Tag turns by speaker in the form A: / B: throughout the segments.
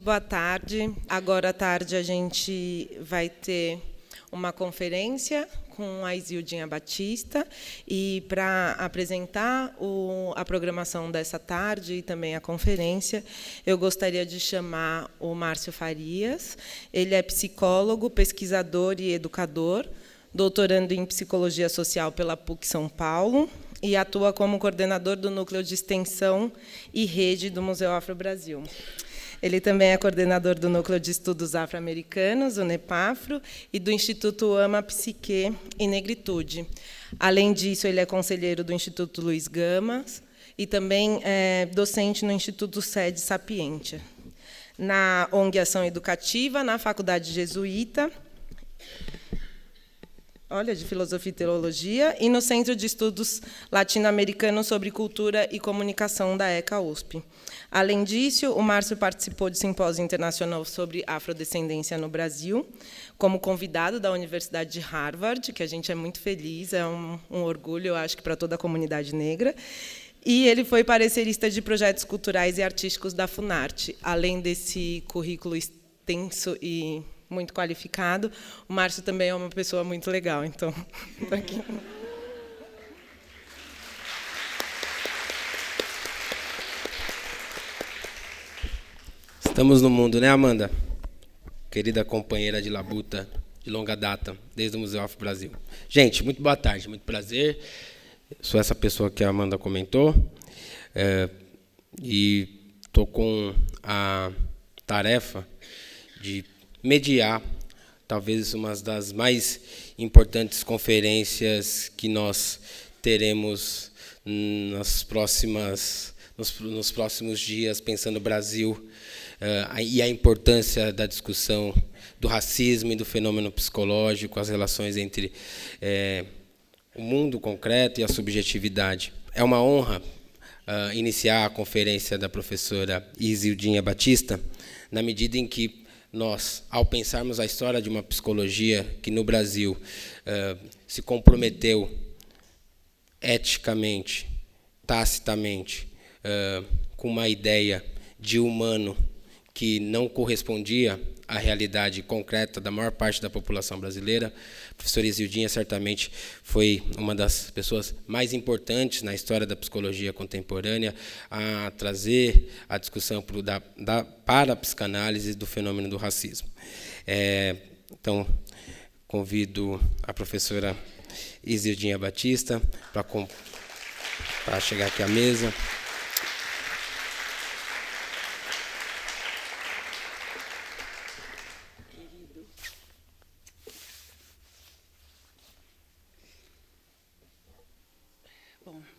A: Boa tarde. Agora à tarde a gente vai ter uma conferência com a Isildinha Batista, e para apresentar a programação dessa tarde e também a conferência, eu gostaria de chamar o Márcio Farias. Ele é psicólogo, pesquisador e educador, doutorando em Psicologia Social pela PUC São Paulo, e atua como coordenador do Núcleo de Extensão e Rede do Museu Afro-Brasil. Ele também é coordenador do Núcleo de Estudos Afro-Americanos, o NEPAFRO, e do Instituto Ama Psique e Negritude. Além disso, ele é conselheiro do Instituto Luiz Gama e também é docente no Instituto Sede Sapientia, na ONG Ação Educativa, na Faculdade Jesuíta, de Filosofia e Teologia, e no Centro de Estudos Latino-Americanos sobre Cultura e Comunicação da ECA-USP. Além disso, o Márcio participou de simpósio internacional sobre afrodescendência no Brasil, como convidado da Universidade de Harvard, que a gente é muito feliz, é um orgulho, eu acho, que para toda a comunidade negra. E ele foi parecerista de projetos culturais e artísticos da Funarte. Além desse currículo extenso e muito qualificado, o Márcio também é uma pessoa muito legal. Então, estou aqui.
B: Estamos no mundo, né, Amanda? Querida companheira de labuta de longa data, desde o Museu Afro-Brasil. Gente, muito boa tarde, muito prazer. Sou essa pessoa que a Amanda comentou, e estou com a tarefa de mediar, talvez, uma das mais importantes conferências que nós teremos nos próximos dias, pensando no Brasil, e a importância da discussão do racismo e do fenômeno psicológico, as relações entre o mundo concreto e a subjetividade. É uma honra iniciar a conferência da professora Isildinha Batista, na medida em que nós, ao pensarmos a história de uma psicologia que no Brasil se comprometeu eticamente, tacitamente, com uma ideia de humano que não correspondia à realidade concreta da maior parte da população brasileira, a professora Isildinha certamente foi uma das pessoas mais importantes na história da psicologia contemporânea a trazer a discussão para a psicanálise do fenômeno do racismo. Então, convido a professora Isildinha Batista para chegar aqui à mesa.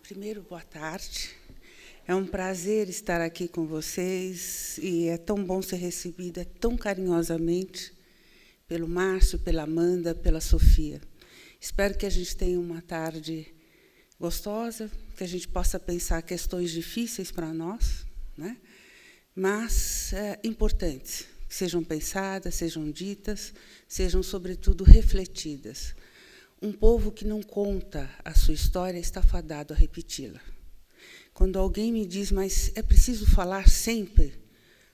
C: Primeiro, boa tarde. É um prazer estar aqui com vocês e é tão bom ser recebida tão carinhosamente pelo Márcio, pela Amanda, pela Sofia. Espero que a gente tenha uma tarde gostosa, que a gente possa pensar questões difíceis para nós, né? Mas importantes, que sejam pensadas, sejam ditas, sejam, sobretudo, refletidas. Um povo que não conta a sua história está fadado a repeti-la. Quando alguém me diz, mas é preciso falar sempre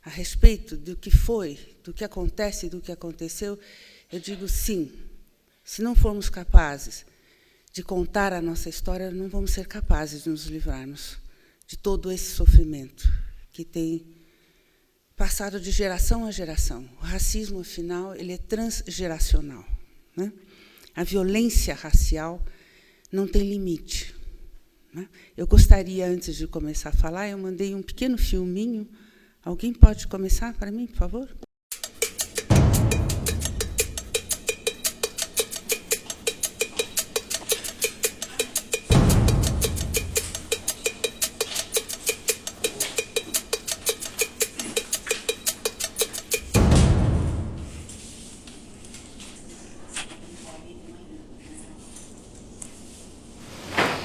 C: a respeito do que foi, do que acontece, do que aconteceu, eu digo sim. Se não formos capazes de contar a nossa história, não vamos ser capazes de nos livrarmos de todo esse sofrimento que tem passado de geração a geração. O racismo, afinal, ele é transgeracional, né? A violência racial não tem limite, né? Eu gostaria, antes de começar a falar, eu mandei um pequeno filminho. Alguém pode começar para mim, por favor?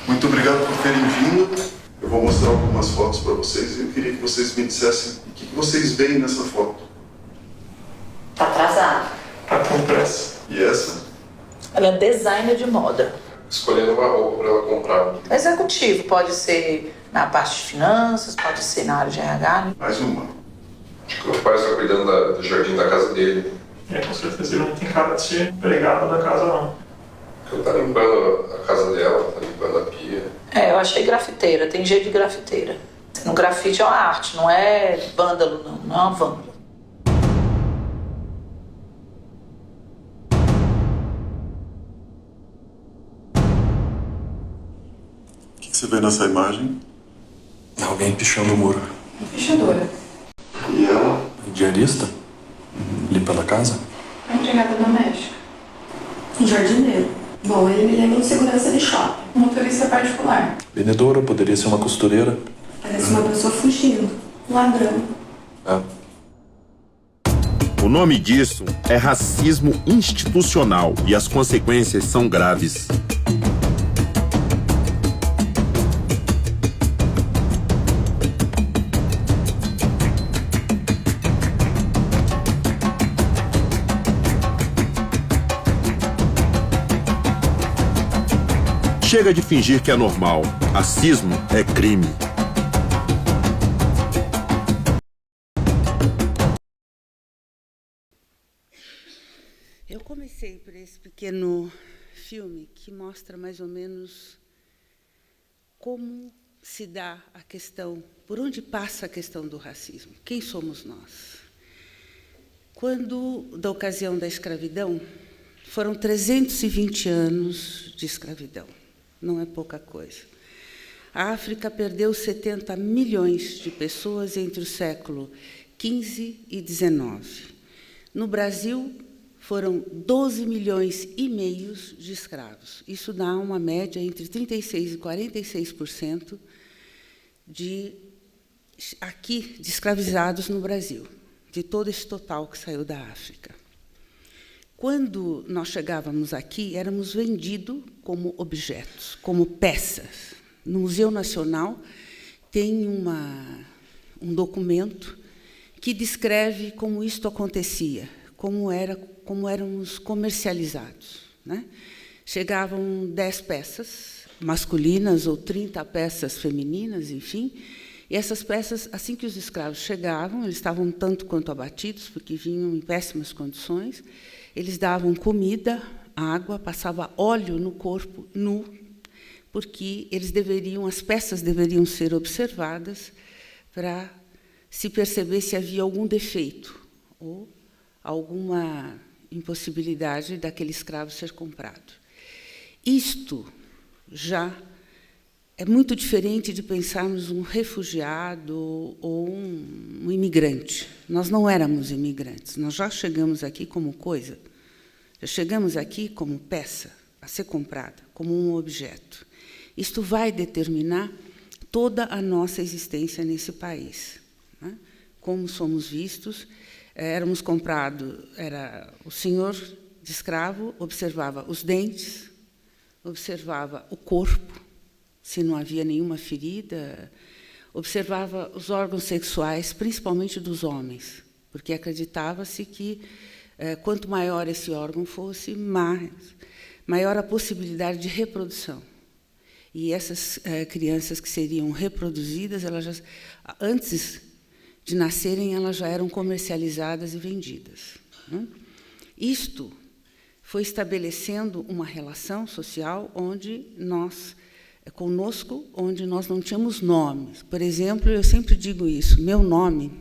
D: Muito obrigado por terem vindo. Eu vou mostrar algumas fotos para vocês e eu queria que vocês me dissessem o que vocês veem nessa foto.
E: Tá atrasado.
D: Tá com pressa. E essa?
E: Ela é designer de moda.
D: Escolhendo uma roupa para ela comprar.
E: Executivo, pode ser na parte de finanças, pode ser na área de RH.
D: Mais uma.
F: Meu pai está cuidando do jardim da casa dele.
G: Com certeza ele não tem cara de ser empregado da casa, não.
F: Ele está limpando a casa dela, está limpando a pia.
E: Eu achei grafiteira, tem jeito de grafiteira. No grafite é uma arte, não é vândalo, não é uma vândalo.
D: O que você vê nessa imagem?
H: Alguém pichando o muro.
I: Pichadora.
D: E ela?
H: Diarista? Limpando a casa?
I: A empregada doméstica. Um jardineiro. Bom, ele me lembra um segurança de shopping. Um motorista particular.
H: Vendedora, poderia ser uma costureira.
I: Parece uma pessoa fugindo. Um ladrão.
J: O nome disso é racismo institucional e as consequências são graves. Chega de fingir que é normal. Racismo é crime.
C: Eu comecei por esse pequeno filme que mostra mais ou menos como se dá a questão, por onde passa a questão do racismo. Quem somos nós? Quando, da ocasião da escravidão, foram 320 anos de escravidão. Não é pouca coisa. A África perdeu 70 milhões de pessoas entre o século XV e XIX. No Brasil, foram 12 milhões e meio de escravos. Isso dá uma média entre 36% e 46% de escravizados no Brasil, de todo esse total que saiu da África. Quando nós chegávamos aqui, éramos vendidos como objetos, como peças. No Museu Nacional tem um documento que descreve como isto acontecia, como éramos comercializados, né? Chegavam 10 peças masculinas ou 30 peças femininas, enfim, e essas peças, assim que os escravos chegavam, eles estavam tanto quanto abatidos, porque vinham em péssimas condições, eles davam comida, água, passava óleo no corpo nu, porque as peças deveriam ser observadas para se perceber se havia algum defeito ou alguma impossibilidade daquele escravo ser comprado. Isto já é muito diferente de pensarmos um refugiado ou um imigrante. Nós não éramos imigrantes, nós já chegamos aqui como coisa, já chegamos aqui como peça a ser comprada, como um objeto. Isto vai determinar toda a nossa existência nesse país, né? Como somos vistos, éramos comprados, o senhor de escravo observava os dentes, observava o corpo, se não havia nenhuma ferida, observava os órgãos sexuais, principalmente dos homens, porque acreditava-se que quanto maior esse órgão fosse, maior a possibilidade de reprodução. E essas crianças que seriam reproduzidas, antes de nascerem, elas já eram comercializadas e vendidas, né? Isto foi estabelecendo uma relação social onde onde nós não tínhamos nomes. Por exemplo, eu sempre digo isso, meu nome,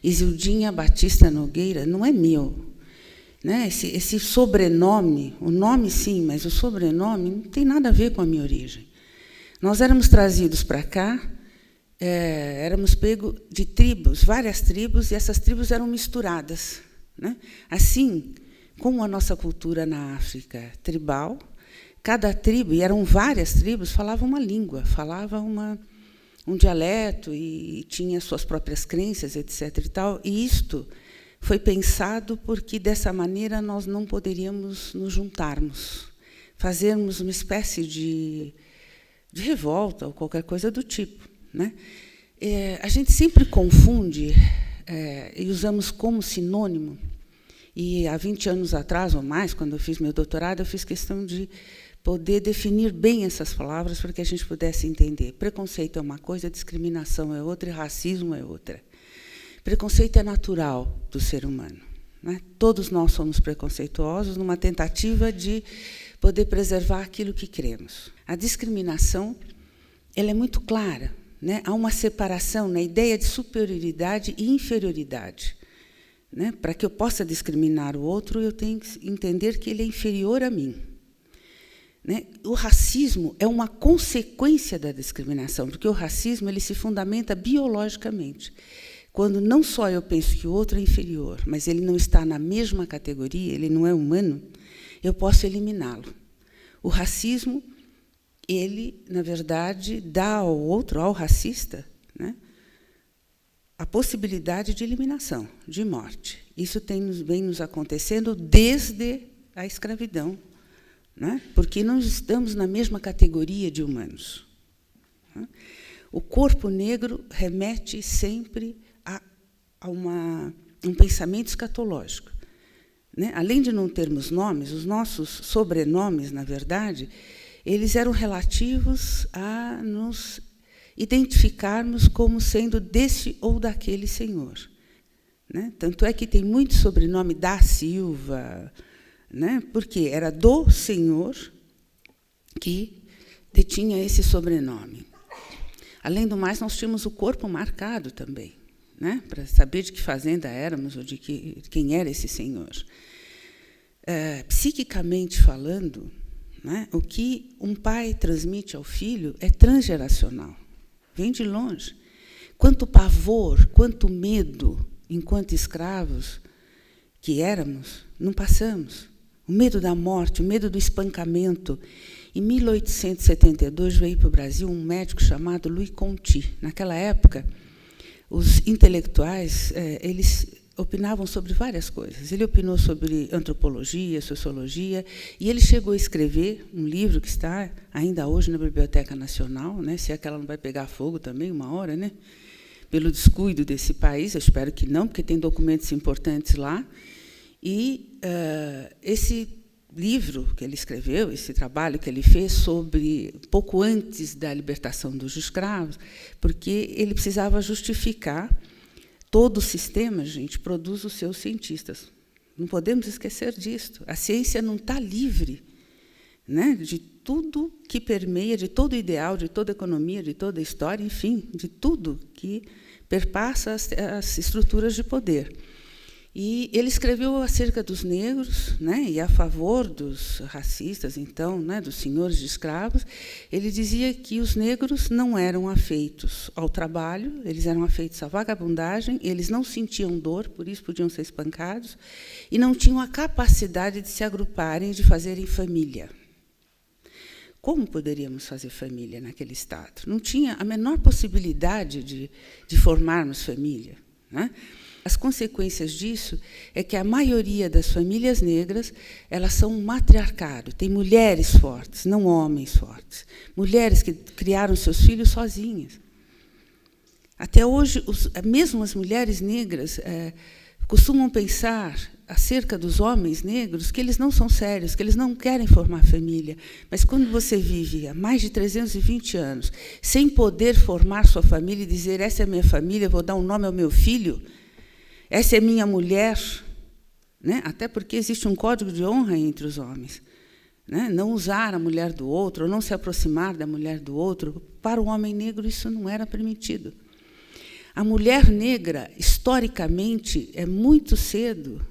C: Isildinha Batista Nogueira, não é meu, né? Esse sobrenome, o nome sim, mas o sobrenome não tem nada a ver com a minha origem. Nós éramos trazidos para cá, éramos pegos de tribos, várias tribos, e essas tribos eram misturadas, né? Assim como a nossa cultura na África tribal, cada tribo, e eram várias tribos, falava uma língua, falava um dialeto e tinha suas próprias crenças, etc. E tal. E isto foi pensado porque, dessa maneira, nós não poderíamos nos juntarmos, fazermos uma espécie de revolta ou qualquer coisa do tipo, né? A gente sempre confunde e usamos como sinônimo, e há 20 anos atrás, ou mais, quando eu fiz meu doutorado, eu fiz questão de poder definir bem essas palavras para que a gente pudesse entender. Preconceito é uma coisa, discriminação é outra e racismo é outra. Preconceito é natural do ser humano, né? Todos nós somos preconceituosos numa tentativa de poder preservar aquilo que cremos. A discriminação, ela é muito clara, né? Há uma separação na ideia de superioridade e inferioridade, né? Para que eu possa discriminar o outro, eu tenho que entender que ele é inferior a mim, né? O racismo é uma consequência da discriminação, porque o racismo ele se fundamenta biologicamente. Quando não só eu penso que o outro é inferior, mas ele não está na mesma categoria, ele não é humano, eu posso eliminá-lo. O racismo, ele, na verdade, dá ao outro, ao racista, né, a possibilidade de eliminação, de morte. Isso vem nos acontecendo desde a escravidão, né, porque não estamos na mesma categoria de humanos. O corpo negro remete sempre a um pensamento escatológico, né? Além de não termos nomes, os nossos sobrenomes, na verdade, eles eram relativos a nos identificarmos como sendo desse ou daquele senhor, né? Tanto é que tem muito sobrenome da Silva, né? Porque era do senhor que detinha esse sobrenome. Além do mais, nós tínhamos o corpo marcado também, né, para saber de que fazenda éramos ou de quem era esse senhor. Psiquicamente falando, né, o que um pai transmite ao filho é transgeracional, vem de longe. Quanto pavor, quanto medo, enquanto escravos que éramos, não passamos. O medo da morte, o medo do espancamento. Em 1872, veio para o Brasil um médico chamado Louis Conti. Naquela época, os intelectuais eles opinavam sobre várias coisas. Ele opinou sobre antropologia, sociologia, e ele chegou a escrever um livro que está ainda hoje na Biblioteca Nacional, né, se é que ela não vai pegar fogo também uma hora, né, pelo descuido desse país. Eu espero que não, porque tem documentos importantes lá. E esse livro que ele escreveu, esse trabalho que ele fez sobre pouco antes da libertação dos escravos, porque ele precisava justificar todo o sistema, gente, produz os seus cientistas. Não podemos esquecer disso. A ciência não está livre, né, de tudo que permeia, de todo ideal, de toda economia, de toda história, enfim, de tudo que perpassa as estruturas de poder. E ele escreveu acerca dos negros, né, e a favor dos racistas, então, né, dos senhores de escravos. Ele dizia que os negros não eram afeitos ao trabalho, eles eram afeitos à vagabundagem, eles não sentiam dor, por isso podiam ser espancados, e não tinham a capacidade de se agruparem, de fazerem família. Como poderíamos fazer família naquele estado? Não tinha a menor possibilidade de formarmos família, né? As consequências disso é que a maioria das famílias negras elas são um matriarcado. Tem mulheres fortes, não homens fortes. Mulheres que criaram seus filhos sozinhas. Até hoje, mesmo as mulheres negras costumam pensar acerca dos homens negros que eles não são sérios, que eles não querem formar família. Mas quando você vive há mais de 320 anos sem poder formar sua família e dizer essa é a minha família, vou dar um nome ao meu filho, essa é minha mulher, né? Até porque existe um código de honra entre os homens, né? Não usar a mulher do outro, ou não se aproximar da mulher do outro. Para o homem negro, isso não era permitido. A mulher negra, historicamente, é muito cedo,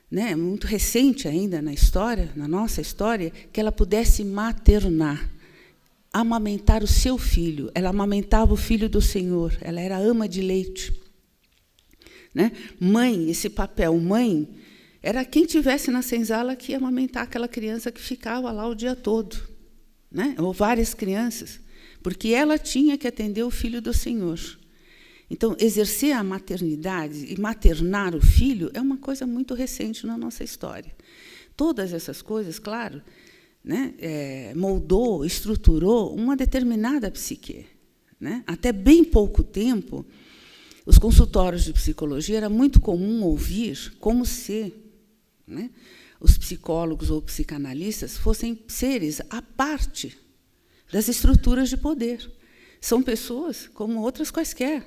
C: né? Muito recente ainda na história, na nossa história, que ela pudesse maternar, amamentar o seu filho. Ela amamentava o filho do Senhor, ela era ama de leite. Né? Mãe, esse papel mãe, era quem tivesse na senzala que ia amamentar aquela criança que ficava lá o dia todo, né? Ou várias crianças, porque ela tinha que atender o filho do Senhor. Então, exercer a maternidade e maternar o filho é uma coisa muito recente na nossa história. Todas essas coisas, claro, né, moldou, estruturou uma determinada psique, né? Até bem pouco tempo, os consultórios de psicologia era muito comum ouvir como se, né, os psicólogos ou psicanalistas fossem seres à parte das estruturas de poder. São pessoas como outras quaisquer,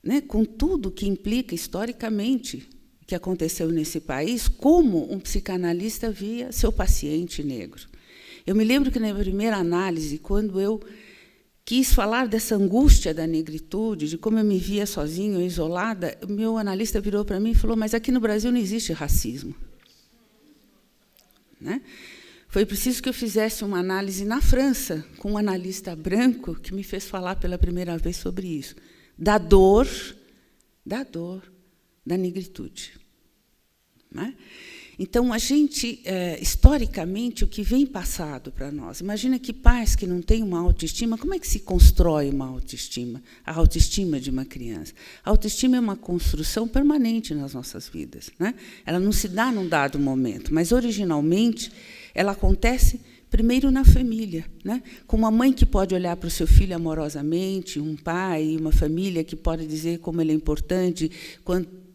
C: né, com tudo que implica historicamente que aconteceu nesse país, como um psicanalista via seu paciente negro. Eu me lembro que, na primeira análise, quando eu quis falar dessa angústia da negritude, de como eu me via sozinha, isolada, o meu analista virou para mim e falou: mas aqui no Brasil não existe racismo. Né? Foi preciso que eu fizesse uma análise na França, com um analista branco, que me fez falar pela primeira vez sobre isso, da dor da negritude. Né? Então, a gente, historicamente, o que vem passado para nós, imagina que pais que não têm uma autoestima, como é que se constrói uma autoestima? A autoestima de uma criança. A autoestima é uma construção permanente nas nossas vidas. Né? Ela não se dá num dado momento, mas, originalmente, ela acontece primeiro na família, né? Com uma mãe que pode olhar para o seu filho amorosamente, um pai, uma família que pode dizer como ele é importante,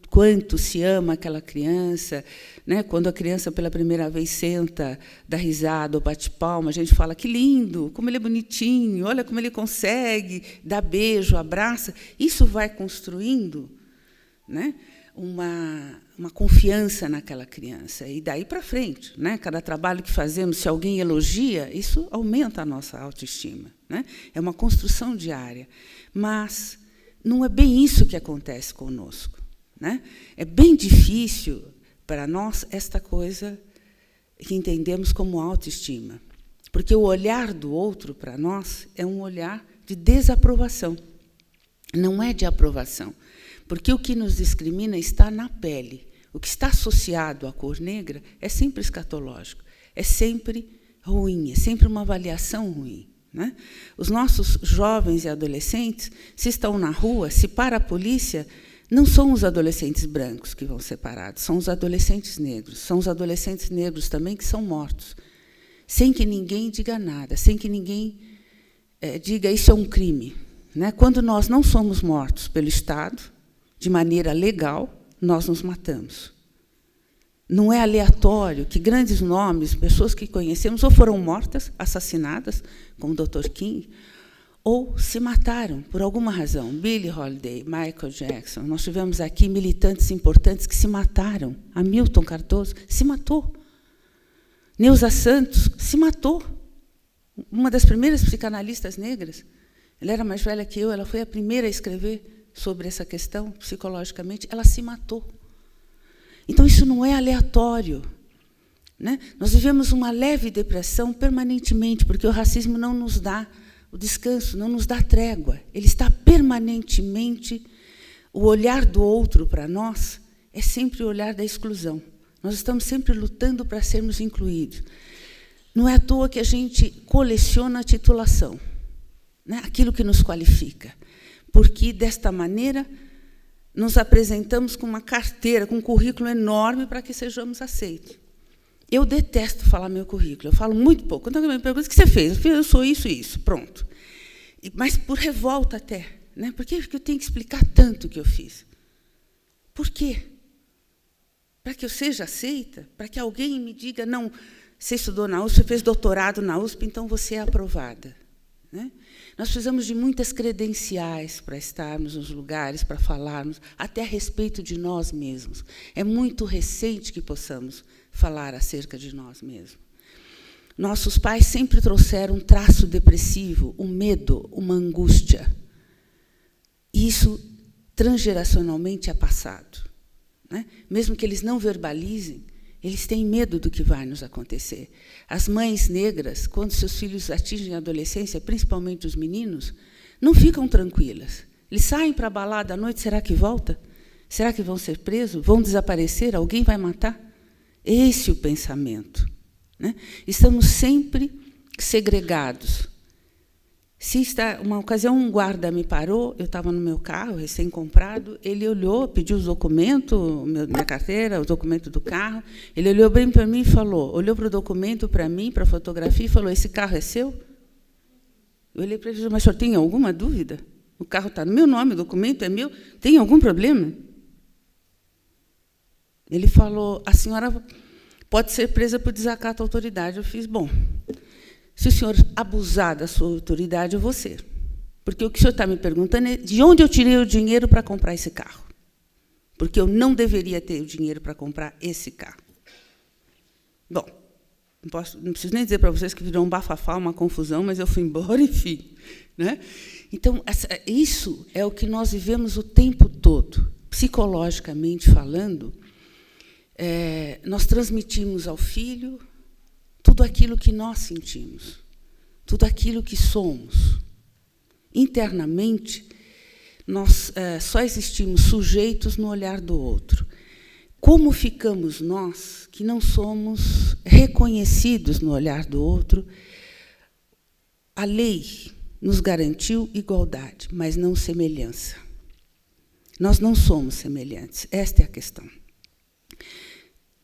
C: quanto se ama aquela criança, né? Quando a criança pela primeira vez senta, dá risada ou bate palma, a gente fala: que lindo, como ele é bonitinho, olha como ele consegue, dá beijo, abraça. Isso vai construindo, né, uma confiança naquela criança. E daí para frente, né, cada trabalho que fazemos, se alguém elogia, isso aumenta a nossa autoestima. Né? É uma construção diária. Mas não é bem isso que acontece conosco. Né? É bem difícil para nós esta coisa que entendemos como autoestima. Porque o olhar do outro para nós é um olhar de desaprovação, não é de aprovação. Porque o que nos discrimina está na pele. O que está associado à cor negra é sempre escatológico, é sempre ruim, é sempre uma avaliação ruim. Né? Os nossos jovens e adolescentes, se estão na rua, se para a polícia, não são os adolescentes brancos que vão ser parados, são os adolescentes negros. São os adolescentes negros também que são mortos, sem que ninguém diga nada, sem que ninguém diga isso é um crime. Né? Quando nós não somos mortos pelo Estado, de maneira legal, nós nos matamos. Não é aleatório que grandes nomes, pessoas que conhecemos, ou foram mortas, assassinadas, como o Dr. King, ou se mataram por alguma razão. Billie Holiday, Michael Jackson. Nós tivemos aqui militantes importantes que se mataram. Hamilton Cardoso se matou. Neuza Santos se matou. Uma das primeiras psicanalistas negras. Ela era mais velha que eu, ela foi a primeira a escrever sobre essa questão, psicologicamente, ela se matou. Então, isso não é aleatório. Né? Nós vivemos uma leve depressão permanentemente, porque o racismo não nos dá o descanso, não nos dá trégua. Ele está permanentemente... O olhar do outro para nós é sempre o olhar da exclusão. Nós estamos sempre lutando para sermos incluídos. Não é à toa que a gente coleciona a titulação, né? Aquilo que nos qualifica. Porque, desta maneira, nos apresentamos com uma carteira, com um currículo enorme para que sejamos aceitos. Eu detesto falar meu currículo, eu falo muito pouco. Quando alguém me pergunta: o que você fez? Eu sou isso e isso, pronto. Mas por revolta até. Né? Por que eu tenho que explicar tanto o que eu fiz? Por quê? Para que eu seja aceita? Para que alguém me diga: não, você estudou na USP, você fez doutorado na USP, então você é aprovada. Né? Nós precisamos de muitas credenciais para estarmos nos lugares, para falarmos, até a respeito de nós mesmos. É muito recente que possamos falar acerca de nós mesmos. Nossos pais sempre trouxeram um traço depressivo, um medo, uma angústia. E isso, transgeracionalmente, é passado. Né? Mesmo que eles não verbalizem, eles têm medo do que vai nos acontecer. As mães negras, quando seus filhos atingem a adolescência, principalmente os meninos, não ficam tranquilas. Eles saem para a balada à noite, será que volta? Será que vão ser presos? Vão desaparecer? Alguém vai matar? Esse é o pensamento. Né? Estamos sempre segregados. Uma ocasião, um guarda me parou, eu estava no meu carro, recém-comprado, ele olhou, pediu os documentos, minha carteira, o documento do carro, ele olhou bem para mim e falou, olhou para o documento, para mim, para a fotografia, e falou: esse carro é seu? Eu olhei para ele e disse: mas o senhor tem alguma dúvida? O carro está no meu nome, o documento é meu, tem algum problema? Ele falou: a senhora pode ser presa por desacato à autoridade. Eu fiz: bom, se o senhor abusar da sua autoridade, eu vou ser. Porque o que o senhor está me perguntando é de onde eu tirei o dinheiro para comprar esse carro. Porque eu não deveria ter o dinheiro para comprar esse carro. Bom, não preciso nem dizer para vocês que virou um bafafá, uma confusão, mas eu fui embora, enfim. Né? Então, isso é o que nós vivemos o tempo todo. Psicologicamente falando, nós transmitimos ao filho tudo aquilo que nós sentimos, tudo aquilo que somos. Internamente, nós só existimos sujeitos no olhar do outro. Como ficamos nós, que não somos reconhecidos no olhar do outro? A lei nos garantiu igualdade, mas não semelhança. Nós não somos semelhantes, esta é a questão.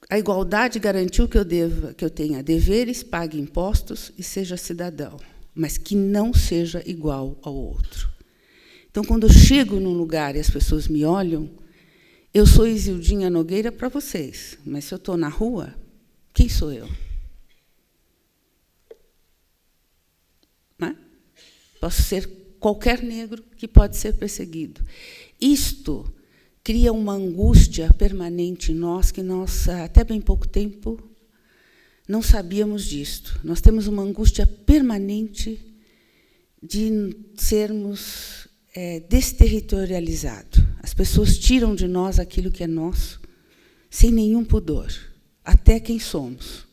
C: A igualdade garantiu que eu tenha deveres, pague impostos e seja cidadão, mas que não seja igual ao outro. Então, quando eu chego num lugar e as pessoas me olham, eu sou Isildinha Nogueira para vocês, mas se eu estou na rua, quem sou eu? Não é? Posso ser qualquer negro que pode ser perseguido. Isto cria uma angústia permanente em nós, que nós, até bem pouco tempo, não sabíamos disto. Nós temos uma angústia permanente de sermos desterritorializados. As pessoas tiram de nós aquilo que é nosso, sem nenhum pudor, até quem somos.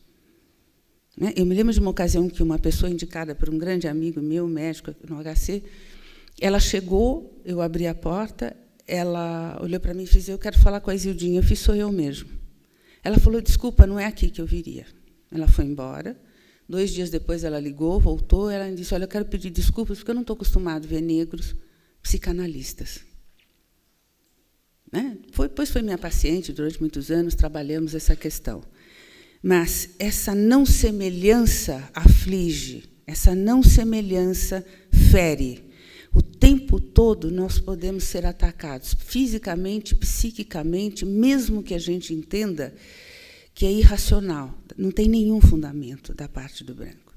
C: Eu me lembro de uma ocasião que uma pessoa indicada por um grande amigo meu, médico no HC, ela chegou, eu abri a porta, ela olhou para mim e disse: eu quero falar com a Isildinha. Eu fiz: sou eu mesmo. Ela falou: desculpa, não é aqui que eu viria. Ela foi embora. 2 dias depois ela ligou, voltou, ela disse: olha, eu quero pedir desculpas, porque eu não estou acostumado a ver negros psicanalistas. Depois foi minha paciente, durante muitos anos, trabalhamos essa questão. Mas essa não semelhança aflige, essa não semelhança fere. O tempo todo nós podemos ser atacados, fisicamente, psiquicamente, mesmo que a gente entenda que é irracional, não tem nenhum fundamento da parte do branco.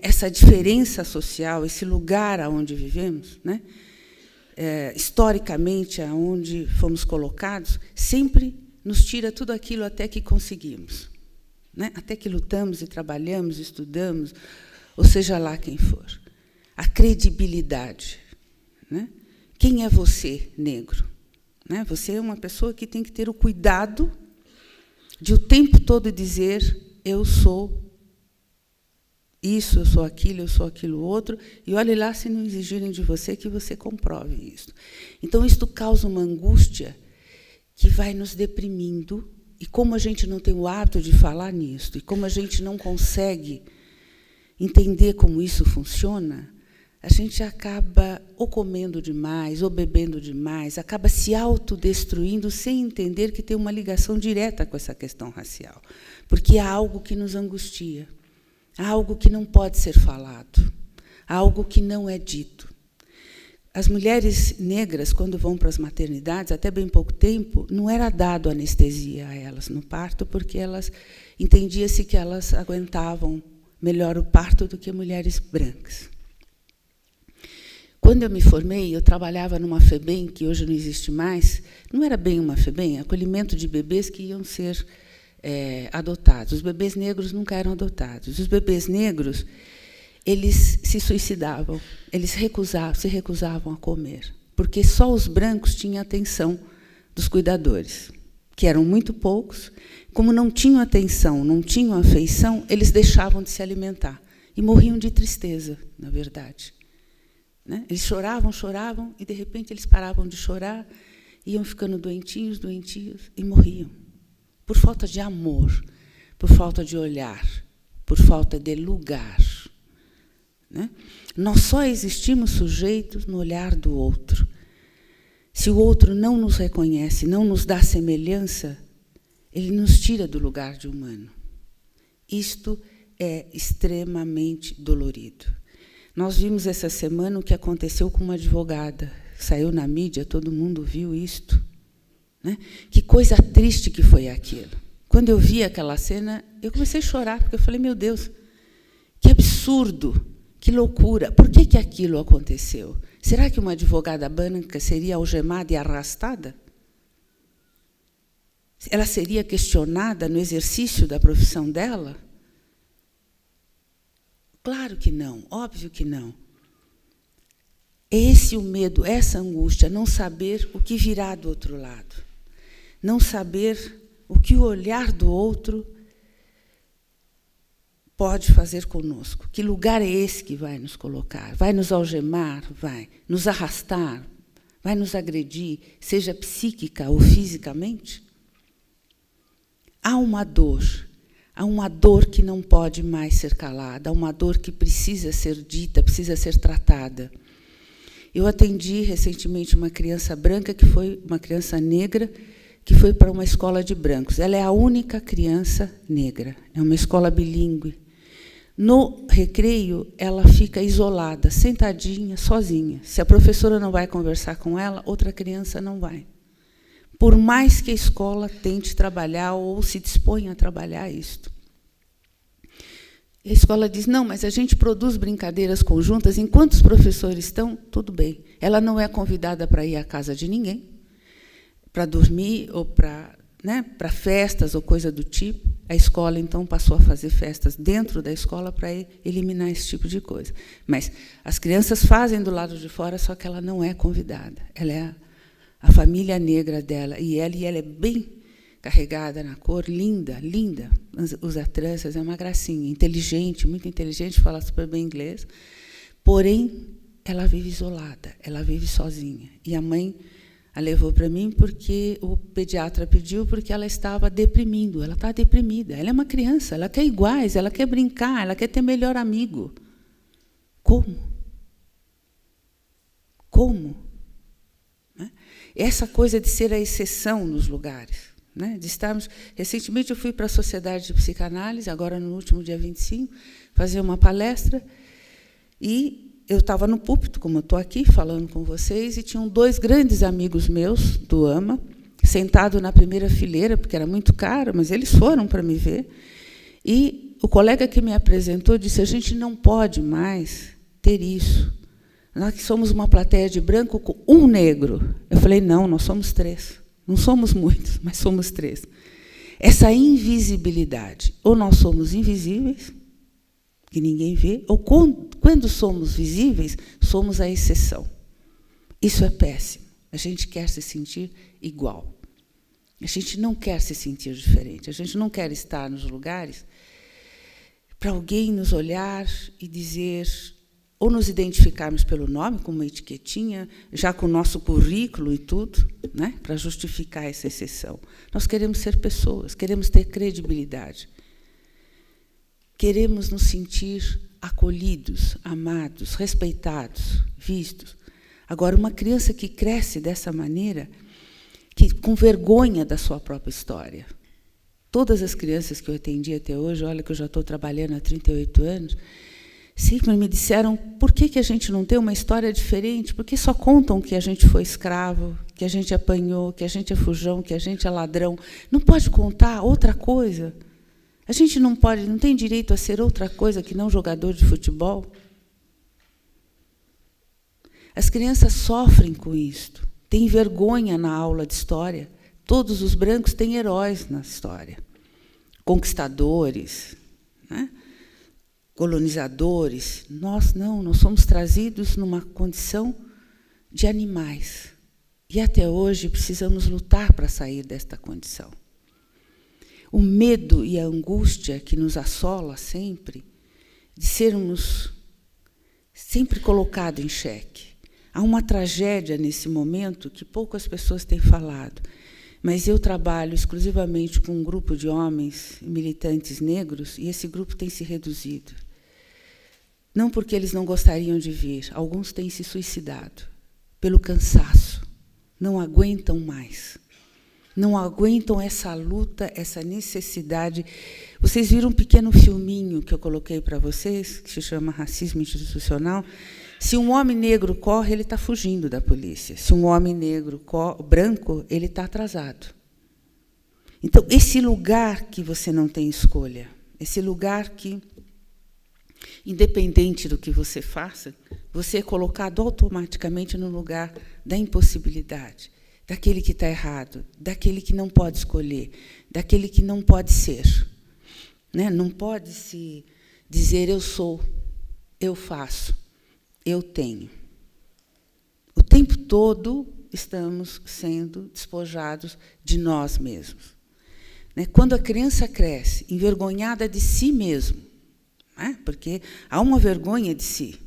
C: Essa diferença social, esse lugar onde vivemos, historicamente, aonde fomos colocados, sempre nos tira tudo aquilo até que conseguimos. Até que lutamos e trabalhamos, estudamos, ou seja lá quem for. A credibilidade. Quem é você, negro? Você é uma pessoa que tem que ter o cuidado de o tempo todo dizer: eu sou isso, eu sou aquilo outro, e olhe lá se não exigirem de você que você comprove isso. Então, isto causa uma angústia que vai nos deprimindo, e como a gente não tem o hábito de falar nisso, e como a gente não consegue entender como isso funciona, a gente acaba ou comendo demais, ou bebendo demais, acaba se autodestruindo sem entender que tem uma ligação direta com essa questão racial, porque há algo que nos angustia, há algo que não pode ser falado, há algo que não é dito. As mulheres negras, quando vão para as maternidades, até bem pouco tempo, não era dado anestesia a elas no parto, porque elas entendia-se que elas aguentavam melhor o parto do que mulheres brancas. Quando eu me formei, eu trabalhava numa FEBEM, que hoje não existe mais. Não era bem uma FEBEM, acolhimento de bebês que iam ser adotados. Os bebês negros nunca eram adotados. Os bebês negros, eles se suicidavam, eles se recusavam a comer, porque só os brancos tinham atenção dos cuidadores, que eram muito poucos. Como não tinham atenção, não tinham afeição, eles deixavam de se alimentar e morriam de tristeza, na verdade. Eles choravam, e, de repente, eles paravam de chorar, iam ficando doentinhos, e morriam. Por falta de amor, por falta de olhar, por falta de lugar. Nós só existimos sujeitos no olhar do outro. Se o outro não nos reconhece, não nos dá semelhança, ele nos tira do lugar de humano. Isto é extremamente dolorido. Nós vimos essa semana o que aconteceu com uma advogada. Saiu na mídia, todo mundo viu isto. Que coisa triste que foi aquilo. Quando eu vi aquela cena, eu comecei a chorar, porque eu falei: meu Deus, que absurdo Que loucura! Por que aquilo aconteceu? Será que uma advogada branca seria algemada e arrastada? Ela seria questionada no exercício da profissão dela? Claro que não, óbvio que não. É esse o medo, essa angústia, não saber o que virá do outro lado. Não saber o que o olhar do outro pode fazer conosco. Que lugar é esse que vai nos colocar? Vai nos algemar? Vai nos arrastar? Vai nos agredir, seja psíquica ou fisicamente? Há uma dor que não pode mais ser calada, há uma dor que precisa ser dita, precisa ser tratada. Eu atendi recentemente uma criança branca, que foi uma criança negra, que foi para uma escola de brancos. Ela é a única criança negra, é uma escola bilíngue. No recreio, ela fica isolada, sentadinha, sozinha. Se a professora não vai conversar com ela, outra criança não vai. Por mais que a escola tente trabalhar ou se disponha a trabalhar isto. A escola diz, não, mas a gente produz brincadeiras conjuntas, enquanto os professores estão, tudo bem. Ela não é convidada para ir à casa de ninguém, para dormir ou para festas ou coisa do tipo. A escola, então, passou a fazer festas dentro da escola para eliminar esse tipo de coisa. Mas as crianças fazem do lado de fora, só que ela não é convidada. Ela é a família negra dela, e ela é bem carregada na cor, linda, linda, usa tranças, é uma gracinha, inteligente, muito inteligente, fala super bem inglês, porém, ela vive isolada, ela vive sozinha. E a mãe a levou para mim porque o pediatra pediu, porque ela estava deprimindo, ela está deprimida, ela é uma criança, ela quer iguais, ela quer brincar, ela quer ter melhor amigo. Como? Como? Essa coisa de ser a exceção nos lugares. De estarmos. Recentemente, eu fui para a Sociedade de Psicanálise, agora no último dia 25, fazer uma palestra, e eu estava no púlpito, como eu estou aqui, falando com vocês, e tinham 2 grandes amigos meus, do AMA, sentados na primeira fileira, porque era muito caro, mas eles foram para me ver, e o colega que me apresentou disse, a gente não pode mais ter isso. Nós que somos uma plateia de branco com um negro. Eu falei, não, nós somos 3. Não somos muitos, mas somos 3. Essa invisibilidade. Ou nós somos invisíveis, que ninguém vê, ou quando somos visíveis, somos a exceção. Isso é péssimo. A gente quer se sentir igual. A gente não quer se sentir diferente. A gente não quer estar nos lugares para alguém nos olhar e dizer, ou nos identificarmos pelo nome, com uma etiquetinha, já com o nosso currículo e tudo, para justificar essa exceção. Nós queremos ser pessoas, queremos ter credibilidade. Queremos nos sentir acolhidos, amados, respeitados, vistos. Agora, uma criança que cresce dessa maneira, com vergonha da sua própria história. Todas as crianças que eu atendi até hoje, olha que eu já estou trabalhando há 38 anos, sempre me disseram, por que a gente não tem uma história diferente? Porque só contam que a gente foi escravo, que a gente apanhou, que a gente é fujão, que a gente é ladrão. Não pode contar outra coisa? A gente não tem direito a ser outra coisa que não jogador de futebol? As crianças sofrem com isto, têm vergonha na aula de história. Todos os brancos têm heróis na história. Conquistadores, colonizadores. Nós não, nós somos trazidos numa condição de animais. E até hoje precisamos lutar para sair desta condição. O medo e a angústia que nos assola sempre, de sermos sempre colocados em xeque. Há uma tragédia nesse momento que poucas pessoas têm falado, mas eu trabalho exclusivamente com um grupo de homens militantes negros, e esse grupo tem se reduzido. Não porque eles não gostariam de vir, alguns têm se suicidado, pelo cansaço, não aguentam mais. Não aguentam essa luta, essa necessidade. Vocês viram um pequeno filminho que eu coloquei para vocês, que se chama Racismo Institucional? Se um homem negro corre, ele está fugindo da polícia. Se um homem negro branco, ele está atrasado. Então, esse lugar que você não tem escolha, esse lugar que independente do que você faça, você é colocado automaticamente no lugar da impossibilidade, daquele que está errado, daquele que não pode escolher, daquele que não pode ser. Né? Não pode se dizer eu sou, eu faço, eu tenho. O tempo todo estamos sendo despojados de nós mesmos. Né? Quando a criança cresce envergonhada de si mesmo, né? Porque há uma vergonha de si.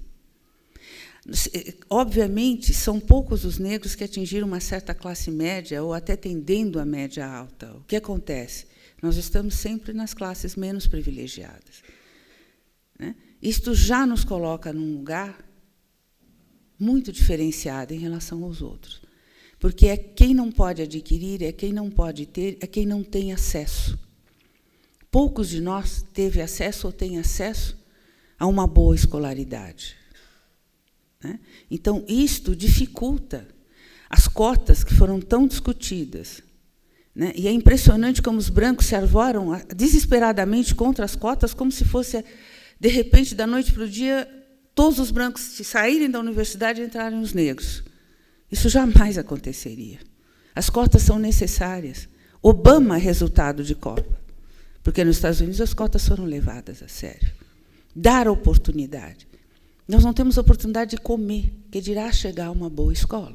C: Obviamente, são poucos os negros que atingiram uma certa classe média ou até tendendo à média alta. O que acontece? Nós estamos sempre nas classes menos privilegiadas. Né? Isto já nos coloca num lugar muito diferenciado em relação aos outros. Porque é quem não pode adquirir, é quem não pode ter, é quem não tem acesso. Poucos de nós teve acesso ou têm acesso a uma boa escolaridade. Né? Então, isto dificulta as cotas que foram tão discutidas. Né? E é impressionante como os brancos se arvoram desesperadamente contra as cotas, como se fosse, de repente, da noite para o dia, todos os brancos saírem da universidade e entrarem os negros. Isso jamais aconteceria. As cotas são necessárias. Obama é resultado de Copa, porque nos Estados Unidos as cotas foram levadas a sério. Dar oportunidade. Nós não temos oportunidade de comer, que dirá chegar a uma boa escola.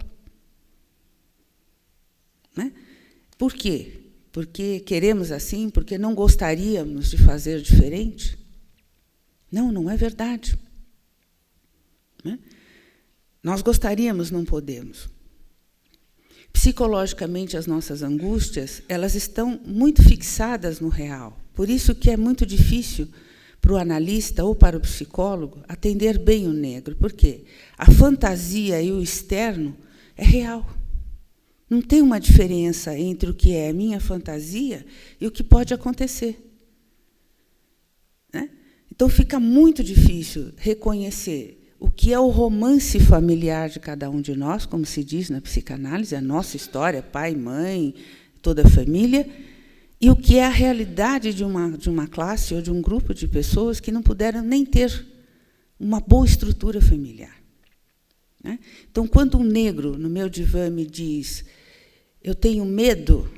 C: Né? Por quê? Porque queremos assim, porque não gostaríamos de fazer diferente? Não, não é verdade. Né? Nós gostaríamos, não podemos. Psicologicamente, as nossas angústias, elas estão muito fixadas no real. Por isso que é muito difícil para o analista ou para o psicólogo atender bem o negro. Por quê? A fantasia e o externo é real. Não tem uma diferença entre o que é a minha fantasia e o que pode acontecer. Né? Então, fica muito difícil reconhecer o que é o romance familiar de cada um de nós, como se diz na psicanálise, a nossa história, pai, mãe, toda a família, e o que é a realidade de uma classe ou de um grupo de pessoas que não puderam nem ter uma boa estrutura familiar. Né? Então, quando um negro, no meu divã, me diz eu tenho medo,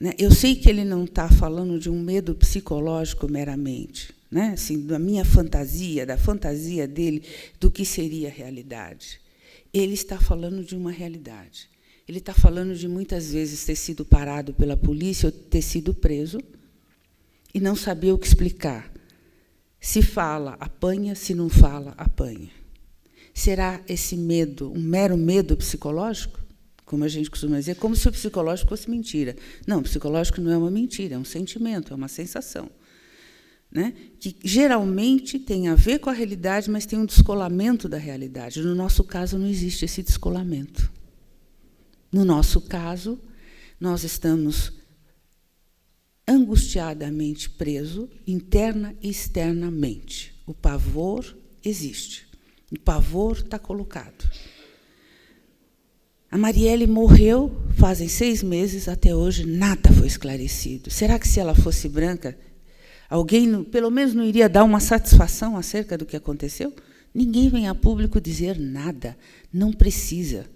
C: né, eu sei que ele não está falando de um medo psicológico meramente, né, assim, da minha fantasia, da fantasia dele, do que seria a realidade. Ele está falando de uma realidade. Ele está falando de, muitas vezes, ter sido parado pela polícia ou ter sido preso e não saber o que explicar. Se fala, apanha, se não fala, apanha. Será esse medo um mero medo psicológico? Como a gente costuma dizer, como se o psicológico fosse mentira. Não, o psicológico não é uma mentira, é um sentimento, é uma sensação. Né? Que geralmente tem a ver com a realidade, mas tem um descolamento da realidade. No nosso caso, não existe esse descolamento. No nosso caso, nós estamos angustiadamente presos, interna e externamente. O pavor existe. O pavor está colocado. A Marielle morreu fazem 6 meses, até hoje nada foi esclarecido. Será que, se ela fosse branca, alguém, pelo menos, não iria dar uma satisfação acerca do que aconteceu? Ninguém vem a público dizer nada. Não precisa.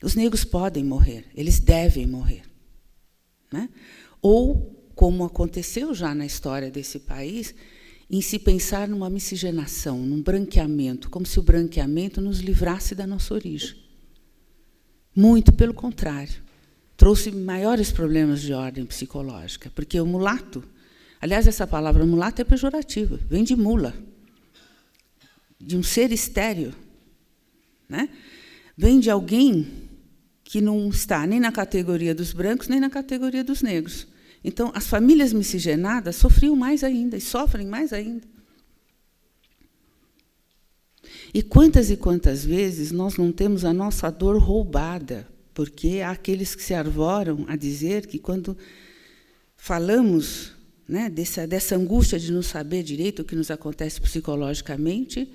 C: Os negros podem morrer, eles devem morrer. Né? Ou, como aconteceu já na história desse país, em se pensar numa miscigenação, num branqueamento, como se o branqueamento nos livrasse da nossa origem. Muito pelo contrário. Trouxe maiores problemas de ordem psicológica, porque o mulato, aliás, essa palavra mulato é pejorativa, vem de mula, de um ser estéril. Né? Vem de alguém que não está nem na categoria dos brancos, nem na categoria dos negros. Então, as famílias miscigenadas sofriam mais ainda, e sofrem mais ainda. E quantas vezes nós não temos a nossa dor roubada, porque há aqueles que se arvoram a dizer que, quando falamos, né, dessa angústia de não saber direito o que nos acontece psicologicamente,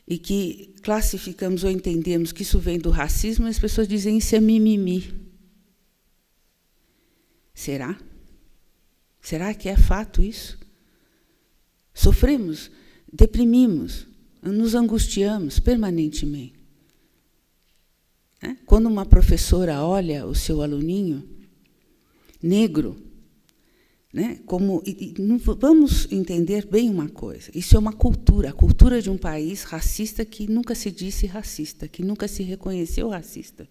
C: e que classificamos ou entendemos que isso vem do racismo, as pessoas dizem isso é mimimi. Será? Será que é fato isso? Sofremos deprimimos, nos angustiamos permanentemente. Quando uma professora olha o seu aluninho negro, vamos entender bem uma coisa, isso é uma cultura, a cultura de um país racista que nunca se disse racista, que nunca se reconheceu racista.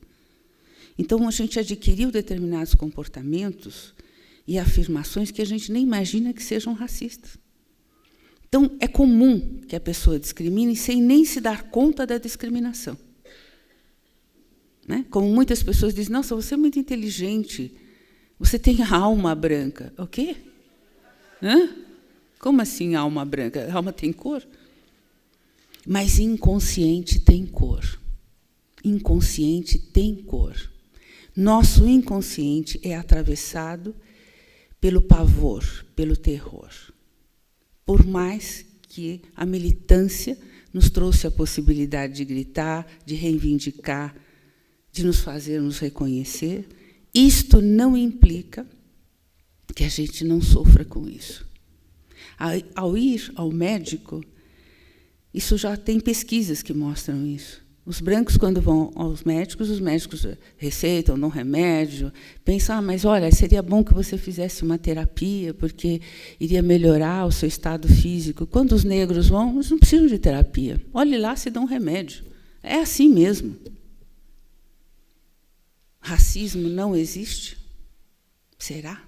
C: Então, a gente adquiriu determinados comportamentos e afirmações que a gente nem imagina que sejam racistas. Então, é comum que a pessoa discrimine sem nem se dar conta da discriminação. Como muitas pessoas dizem, nossa, você é muito inteligente, você tem a alma branca. O quê? Como assim alma branca? A alma tem cor? Mas inconsciente tem cor. Inconsciente tem cor. Nosso inconsciente é atravessado pelo pavor, pelo terror. Por mais que a militância nos trouxe a possibilidade de gritar, de reivindicar, de nos fazermos reconhecer, isto não implica que a gente não sofra com isso. Ao ir ao médico, isso já tem pesquisas que mostram isso. Os brancos, quando vão aos médicos, os médicos receitam, dão remédio, pensam, mas olha, seria bom que você fizesse uma terapia, porque iria melhorar o seu estado físico. Quando os negros vão, eles não precisam de terapia. Olhe lá se dão remédio. É assim mesmo. Racismo não existe? Será?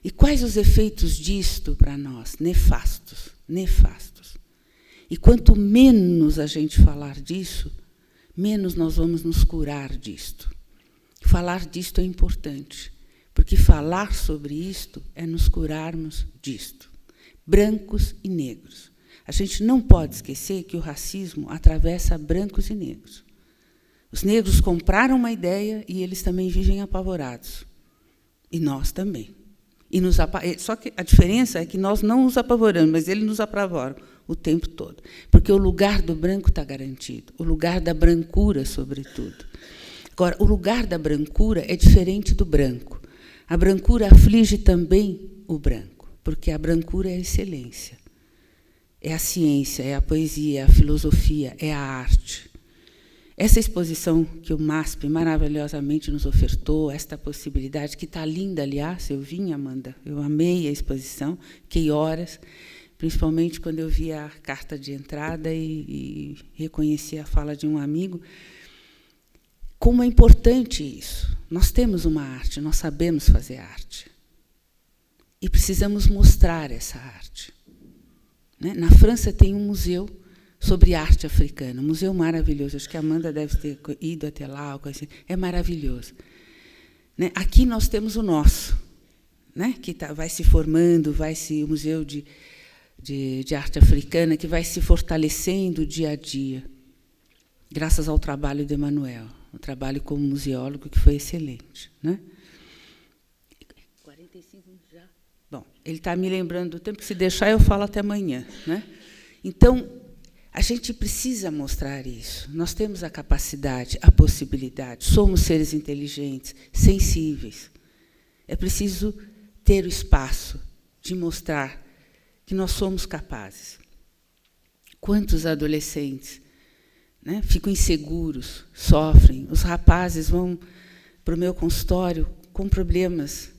C: E quais os efeitos disto para nós? Nefastos, nefastos. E quanto menos a gente falar disso, menos nós vamos nos curar disto. Falar disto é importante, porque falar sobre isto é nos curarmos disto. Brancos e negros. A gente não pode esquecer que o racismo atravessa brancos e negros. Os negros compraram uma ideia e eles também vivem apavorados. E nós também. Só que a diferença é que nós não nos apavoramos, mas eles nos apavoram o tempo todo. Porque o lugar do branco está garantido, o lugar da brancura, sobretudo. Agora, o lugar da brancura é diferente do branco. A brancura aflige também o branco, porque a brancura é a excelência. É a ciência, é a poesia, é a filosofia, é a arte. Essa exposição que o MASP maravilhosamente nos ofertou, esta possibilidade, que está linda, aliás, eu vim, Amanda, eu amei a exposição, fiquei horas, principalmente quando eu vi a carta de entrada e reconheci a fala de um amigo. Como é importante isso. Nós temos uma arte, nós sabemos fazer arte. E precisamos mostrar essa arte. Na França tem um museu sobre arte africana, um museu maravilhoso. Acho que a Amanda deve ter ido até lá. É maravilhoso. Aqui nós temos o nosso, que vai se formando, o Museu de Arte Africana, que vai se fortalecendo dia a dia, graças ao trabalho de Emanuel, o trabalho como museólogo, que foi excelente. 45 já? Bom, ele está me lembrando do tempo, que se deixar eu falo até amanhã. Então, a gente precisa mostrar isso. Nós temos a capacidade, a possibilidade, somos seres inteligentes, sensíveis. É preciso ter o espaço de mostrar que nós somos capazes. Quantos adolescentes ficam inseguros, sofrem. Os rapazes vão para o meu consultório com problemas,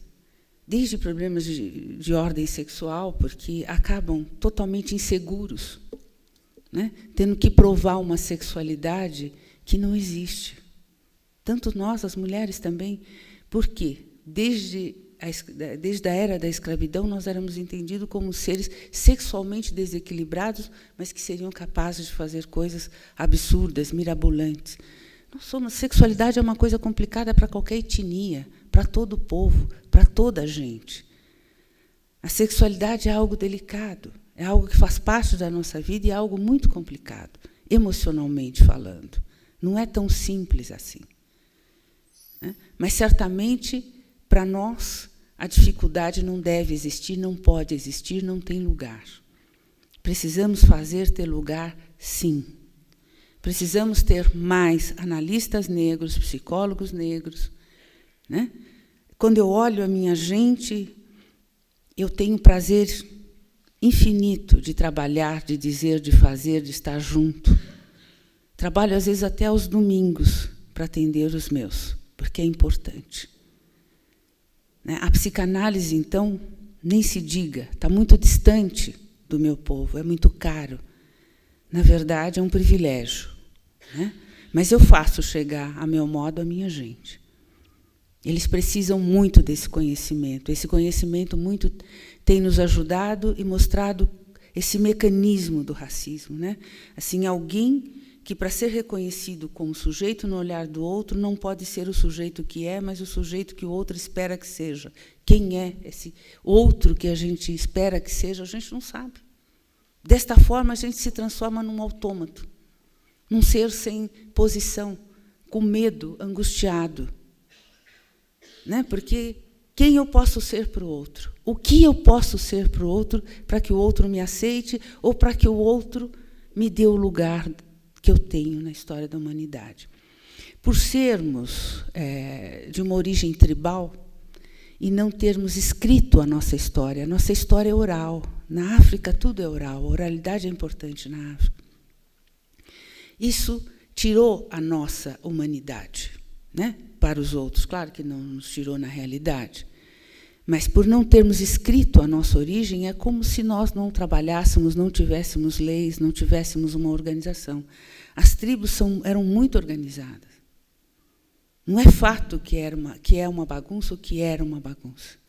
C: desde problemas de ordem sexual, porque acabam totalmente inseguros, tendo que provar uma sexualidade que não existe. Tanto nós, as mulheres, também. Por quê? Desde a era da escravidão, nós éramos entendidos como seres sexualmente desequilibrados, mas que seriam capazes de fazer coisas absurdas, mirabolantes. Sexualidade é uma coisa complicada para qualquer etnia, para todo o povo, para toda a gente. A sexualidade é algo delicado, é algo que faz parte da nossa vida e é algo muito complicado, emocionalmente falando. Não é tão simples assim. Mas, certamente, para nós, a dificuldade não deve existir, não pode existir, não tem lugar. Precisamos fazer ter lugar, sim. Precisamos ter mais analistas negros, psicólogos negros. Quando eu olho a minha gente, eu tenho prazer infinito de trabalhar, de dizer, de fazer, de estar junto. Trabalho, às vezes, até aos domingos para atender os meus, porque é importante. A psicanálise, então, nem se diga, está muito distante do meu povo, é muito caro. Na verdade, é um privilégio. Mas eu faço chegar, a meu modo, a minha gente. Eles precisam muito desse conhecimento. Esse conhecimento muito tem nos ajudado e mostrado esse mecanismo do racismo. Assim, alguém que, para ser reconhecido como sujeito no olhar do outro, não pode ser o sujeito que é, mas o sujeito que o outro espera que seja. Quem é esse outro que a gente espera que seja, a gente não sabe. Desta forma, a gente se transforma num autômato, num ser sem posição, com medo, angustiado. Porque quem eu posso ser para o outro? O que eu posso ser para o outro para que o outro me aceite ou para que o outro me dê o lugar que eu tenho na história da humanidade? Por sermos de uma origem tribal e não termos escrito a nossa história é oral. Na África, tudo é oral, a oralidade é importante na África. Isso tirou a nossa humanidade, para os outros. Claro que não nos tirou na realidade, mas por não termos escrito a nossa origem, é como se nós não trabalhássemos, não tivéssemos leis, não tivéssemos uma organização. As tribos eram muito organizadas. Não é fato que é uma bagunça ou que era uma bagunça.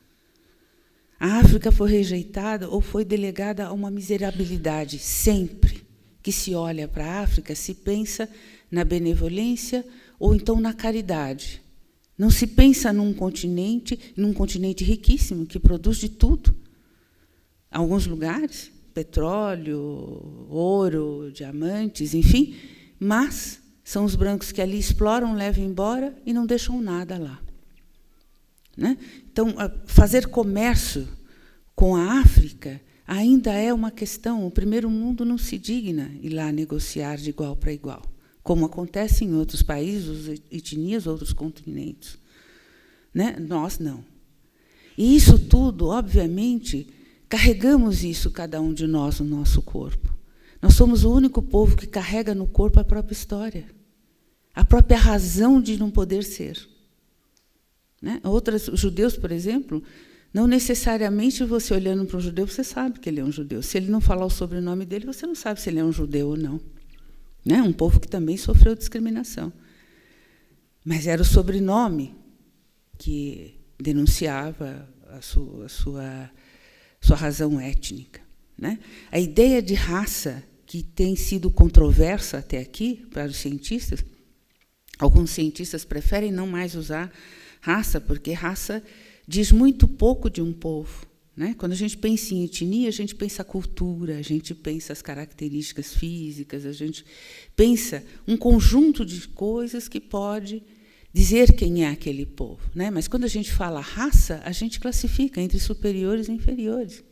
C: A África foi rejeitada ou foi delegada a uma miserabilidade. Sempre que se olha para a África, se pensa na benevolência ou então na caridade. Não se pensa num continente riquíssimo, que produz de tudo. Alguns lugares, petróleo, ouro, diamantes, enfim, mas são os brancos que ali exploram, levam embora e não deixam nada lá. Então, fazer comércio com a África ainda é uma questão. O primeiro mundo não se digna ir lá negociar de igual para igual, como acontece em outros países, outras etnias, outros continentes. Nós não. E isso tudo, obviamente, carregamos isso, cada um de nós, no nosso corpo. Nós somos o único povo que carrega no corpo a própria história, a própria razão de não poder ser. Os judeus, por exemplo, não necessariamente você olhando para um judeu, você sabe que ele é um judeu. Se ele não falar o sobrenome dele, você não sabe se ele é um judeu ou não. Um povo que também sofreu discriminação. Mas era o sobrenome que denunciava a sua razão étnica. A ideia de raça, que tem sido controversa até aqui para os cientistas, alguns cientistas preferem não mais usar raça, porque raça diz muito pouco de um povo. Quando a gente pensa em etnia, a gente pensa a cultura, a gente pensa as características físicas, a gente pensa um conjunto de coisas que pode dizer quem é aquele povo. Mas, quando a gente fala raça, a gente classifica entre superiores e inferiores.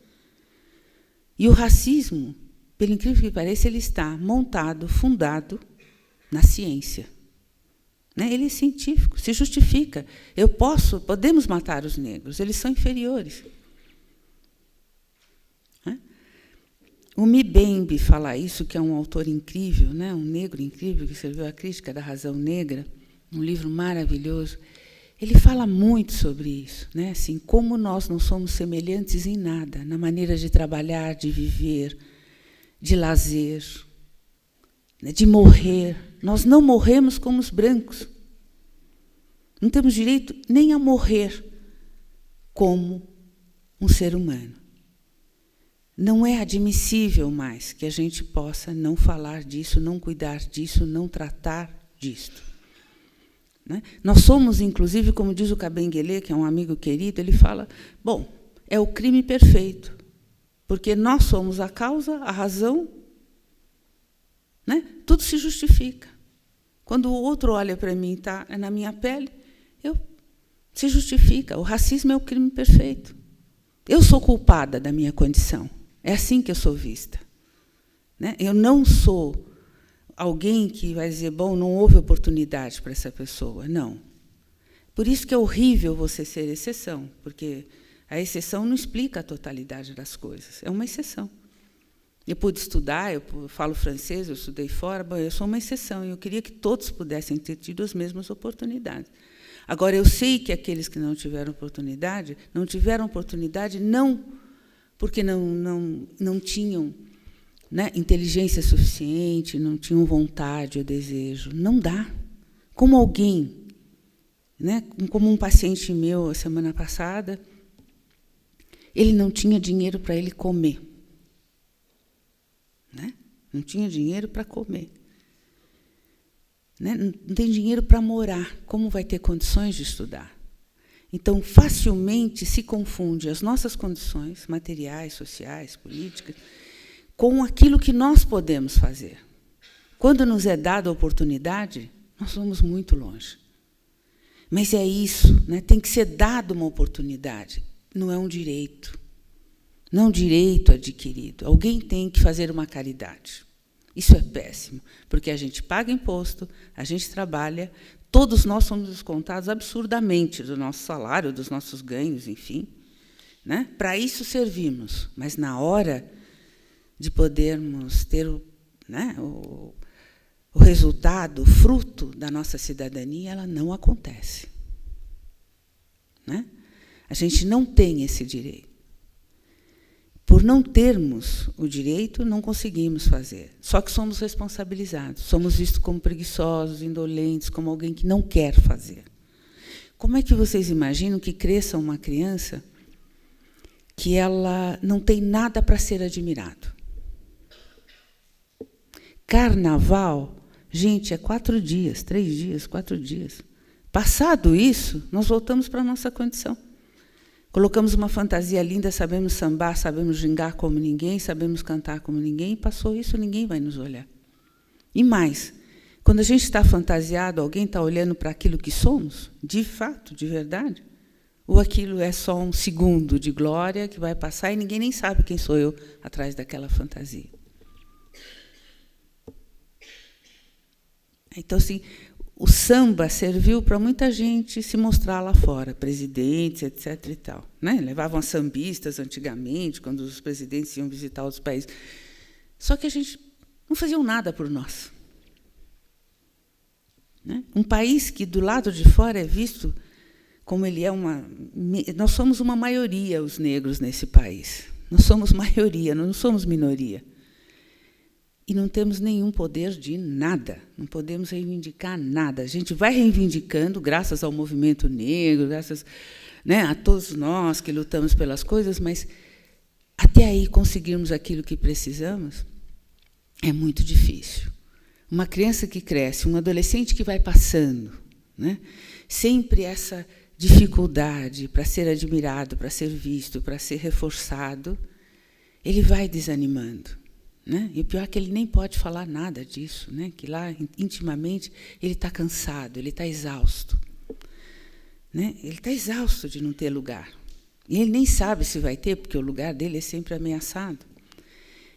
C: E o racismo, pelo incrível que pareça, ele está montado, fundado na ciência. Ele é científico, se justifica. Podemos matar os negros, eles são inferiores. O Mbembe fala isso, que é um autor incrível, um negro incrível, que escreveu A Crítica da Razão Negra, um livro maravilhoso. Ele fala muito sobre isso, assim, como nós não somos semelhantes em nada, na maneira de trabalhar, de viver, de lazer, de morrer. Nós não morremos como os brancos. Não temos direito nem a morrer como um ser humano. Não é admissível mais que a gente possa não falar disso, não cuidar disso, não tratar disto. Nós somos, inclusive, como diz o Kabengele, que é um amigo querido, ele fala, é o crime perfeito, porque nós somos a causa, a razão, tudo se justifica. Quando o outro olha para mim, está na minha pele, se justifica. O racismo é o crime perfeito. Eu sou culpada da minha condição. É assim que eu sou vista. Eu não sou alguém que vai dizer, não houve oportunidade para essa pessoa. Não. Por isso que é horrível você ser exceção, porque A exceção não explica a totalidade das coisas, é uma exceção. Eu pude estudar, eu falo francês, eu estudei fora, bom, eu sou uma exceção, e eu queria que todos pudessem ter tido as mesmas oportunidades. Agora, eu sei que aqueles que não tiveram oportunidade não porque não tinham, né, inteligência suficiente, não tinham vontade ou desejo. Não dá. Como alguém, né, como um paciente meu, a semana passada, ele não tinha dinheiro para ele comer. Né? Não tinha dinheiro para comer. Né? Não tem dinheiro para morar. Como vai ter condições de estudar? Então, facilmente se confunde as nossas condições materiais, sociais, políticas, com aquilo que nós podemos fazer. Quando nos é dada a oportunidade, nós vamos muito longe. Mas é isso, né? Tem que ser dada uma oportunidade. Não é um direito. Não é um direito adquirido. Alguém tem que fazer uma caridade. Isso é péssimo, porque a gente paga imposto, a gente trabalha, todos nós somos descontados absurdamente do nosso salário, dos nossos ganhos, enfim. Né? Para isso servimos, mas na hora de podermos ter o resultado, o fruto da nossa cidadania, ela não acontece. Né? A gente não tem esse direito. Por não termos o direito, não conseguimos fazer. Só que somos responsabilizados, somos vistos como preguiçosos, indolentes, como alguém que não quer fazer. Como é que vocês imaginam que cresça uma criança que ela não tem nada para ser admirado? Carnaval, gente, é 4 dias, 3 dias, 4 dias. Passado isso, nós voltamos para a nossa condição. Colocamos uma fantasia linda, sabemos sambar, sabemos gingar como ninguém, sabemos cantar como ninguém, e passou isso, ninguém vai nos olhar. E mais, quando a gente está fantasiado, alguém está olhando para aquilo que somos, de fato, de verdade, ou aquilo é só um segundo de glória que vai passar e ninguém nem sabe quem sou eu atrás daquela fantasia. Então, assim, o samba serviu para muita gente se mostrar lá fora, presidentes, etc. e tal. Né? Levavam as sambistas antigamente, quando os presidentes iam visitar outros países. Só que a gente não fazia nada por nós. Né? Um país que, do lado de fora, é visto como ele é uma... Nós somos uma maioria, os negros, nesse país. Nós somos maioria, não somos minoria. E não temos nenhum poder de nada, não podemos reivindicar nada. A gente vai reivindicando, graças ao movimento negro, graças, né, a todos nós que lutamos pelas coisas, mas até aí conseguirmos aquilo que precisamos é muito difícil. Uma criança que cresce, um adolescente que vai passando, né, sempre essa dificuldade para ser admirado, para ser visto, para ser reforçado, ele vai desanimando. Né? E o pior é que ele nem pode falar nada disso, né? Que lá, intimamente, ele está cansado, ele está exausto. Né? Ele está exausto de não ter lugar. E ele nem sabe se vai ter, porque o lugar dele é sempre ameaçado.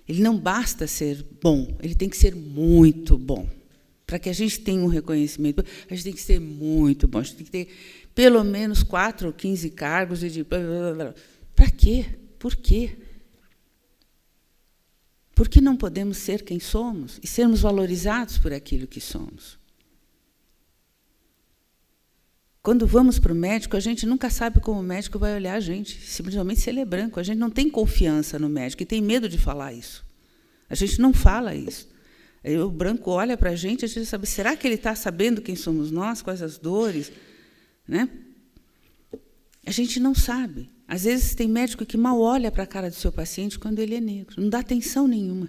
C: Ele não basta ser bom, ele tem que ser muito bom. Para que a gente tenha um reconhecimento, a gente tem que ser muito bom, a gente tem que ter pelo menos 4 ou 15 cargos. Para quê? Por quê? Por que não podemos ser quem somos e sermos valorizados por aquilo que somos? Quando vamos para o médico, a gente nunca sabe como o médico vai olhar a gente, simplesmente se ele é branco. A gente não tem confiança no médico e tem medo de falar isso. A gente não fala isso. Aí o branco olha para a gente sabe, será que ele está sabendo quem somos nós, quais as dores? Né? A gente não sabe. Às vezes, tem médico que mal olha para a cara do seu paciente quando ele é negro. Não dá atenção nenhuma.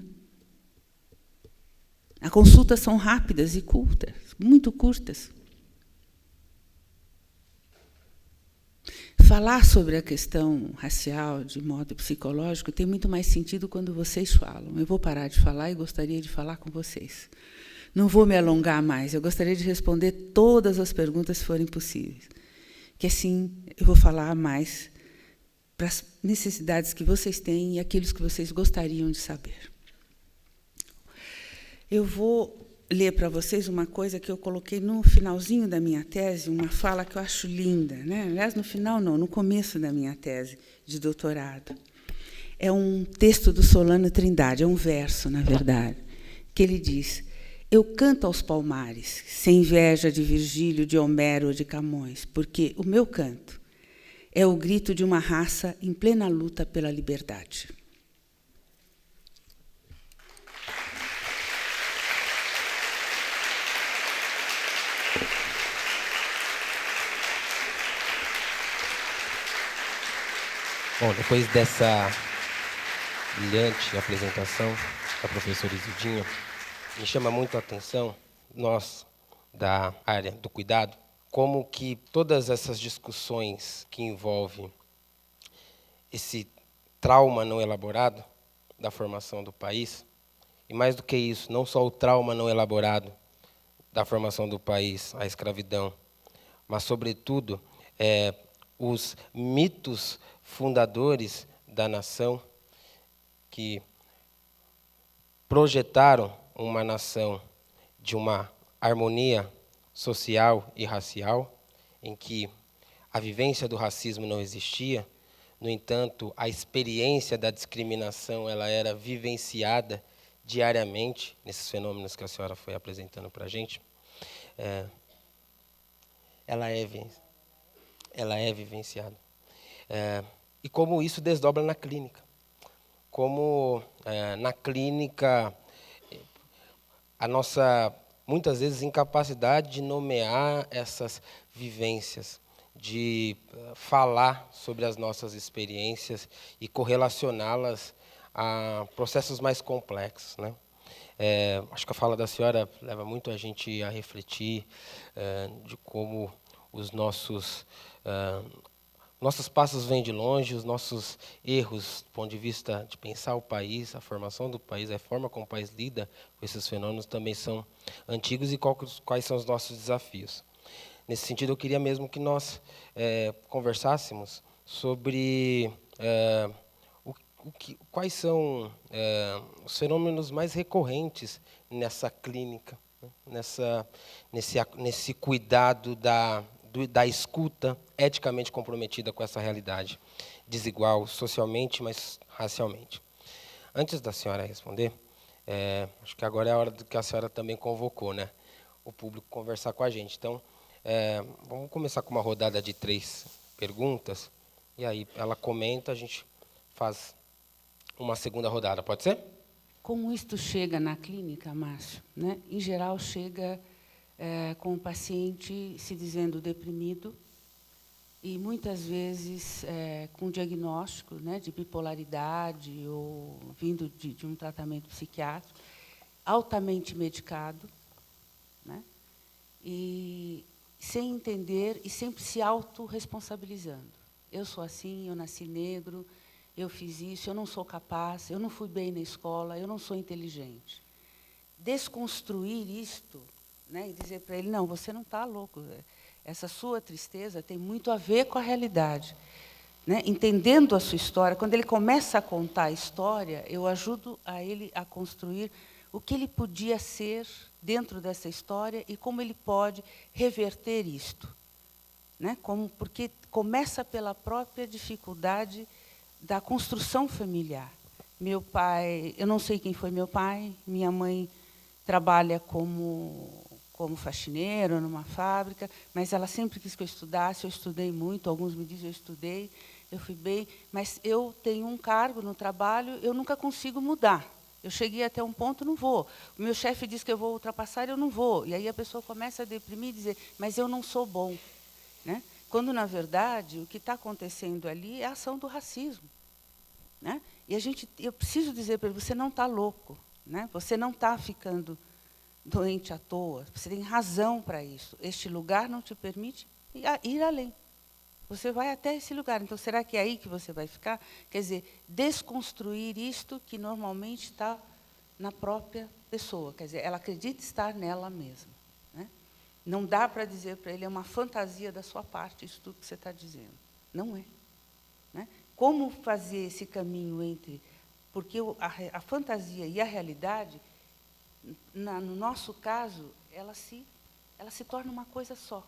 C: As consultas são rápidas e curtas, muito curtas. Falar sobre a questão racial de modo psicológico tem muito mais sentido quando vocês falam. Eu vou parar de falar e gostaria de falar com vocês. Não vou me alongar mais. Eu gostaria de responder todas as perguntas, se forem possíveis. Que assim eu vou falar mais para as necessidades que vocês têm e aqueles que vocês gostariam de saber. Eu vou ler para vocês uma coisa que eu coloquei no finalzinho da minha tese, uma fala que eu acho linda, né? Aliás, no final não, no começo da minha tese de doutorado. É um texto do Solano Trindade, é um verso, na verdade, que ele diz: eu canto aos palmares, sem inveja de Virgílio, de Homero ou de Camões, porque o meu canto é o grito de uma raça em plena luta pela liberdade.
B: Bom, depois dessa brilhante apresentação da professora Isildinha, me chama muito a atenção, nós, da área do cuidado, como que todas essas discussões que envolvem esse trauma não elaborado da formação do país, e mais do que isso, não só o trauma não elaborado da formação do país, a escravidão, mas, sobretudo, os mitos fundadores da nação que projetaram uma nação de uma harmonia social e racial, em que a vivência do racismo não existia. No entanto, a experiência da discriminação ela era vivenciada diariamente nesses fenômenos que a senhora foi apresentando para a gente. Ela é vivenciada. E como isso desdobra na clínica. Como na clínica a nossa, muitas vezes, incapacidade de nomear essas vivências, de falar sobre as nossas experiências e correlacioná-las a processos mais complexos, né? Acho que a fala da senhora leva muito a gente a refletir de como os nossos passos vêm de longe, os nossos erros, do ponto de vista de pensar o país, a formação do país, a forma como o país lida com esses fenômenos também são antigos e quais são os nossos desafios. Nesse sentido, eu queria mesmo que nós conversássemos sobre quais são os fenômenos mais recorrentes nessa clínica, né? Nesse cuidado da escuta eticamente comprometida com essa realidade desigual socialmente, mas racialmente. Antes da senhora responder, acho que agora é a hora que a senhora também convocou, né, o público conversar com a gente. Então, vamos começar com uma rodada de 3 perguntas, e aí ela comenta, a gente faz uma segunda rodada, pode ser?
C: Como isto chega na clínica, Márcio, né? Em geral, chega com o paciente se dizendo deprimido e, muitas vezes, com diagnóstico, né, de bipolaridade ou vindo de um tratamento psiquiátrico, altamente medicado, né, e sem entender e sempre se autorresponsabilizando. Eu sou assim, eu nasci negro, eu fiz isso, eu não sou capaz, eu não fui bem na escola, eu não sou inteligente. Desconstruir isto, né, e dizer para ele, não, você não está louco, essa sua tristeza tem muito a ver com a realidade. Né? Entendendo a sua história, quando ele começa a contar a história, eu ajudo a ele a construir o que ele podia ser dentro dessa história e como ele pode reverter isto. Né? Porque começa pela própria dificuldade da construção familiar. Meu pai, eu não sei quem foi meu pai, minha mãe trabalha como faxineiro numa fábrica, mas ela sempre quis que eu estudasse, eu estudei muito, alguns me dizem eu estudei, eu fui bem, mas eu tenho um cargo no trabalho, eu nunca consigo mudar. Eu cheguei até um ponto, não vou. O meu chefe diz que eu vou ultrapassar, eu não vou. E aí a pessoa começa a deprimir e dizer, mas eu não sou bom. Né? Quando, na verdade, o que está acontecendo ali é a ação do racismo. Né? E eu preciso dizer para ele, você não está louco, né? Você não está ficando doente à toa, você tem razão para isso. Este lugar não te permite ir além. Você vai até esse lugar, então será que é aí que você vai ficar? Quer dizer, desconstruir isto que normalmente está na própria pessoa, quer dizer, ela acredita estar nela mesma. Né? Não dá para dizer para ele, é uma fantasia da sua parte, isso tudo que você está dizendo. Não é. Né? Como fazer esse caminho entre... Porque a fantasia e a realidade no nosso caso, ela se torna uma coisa só.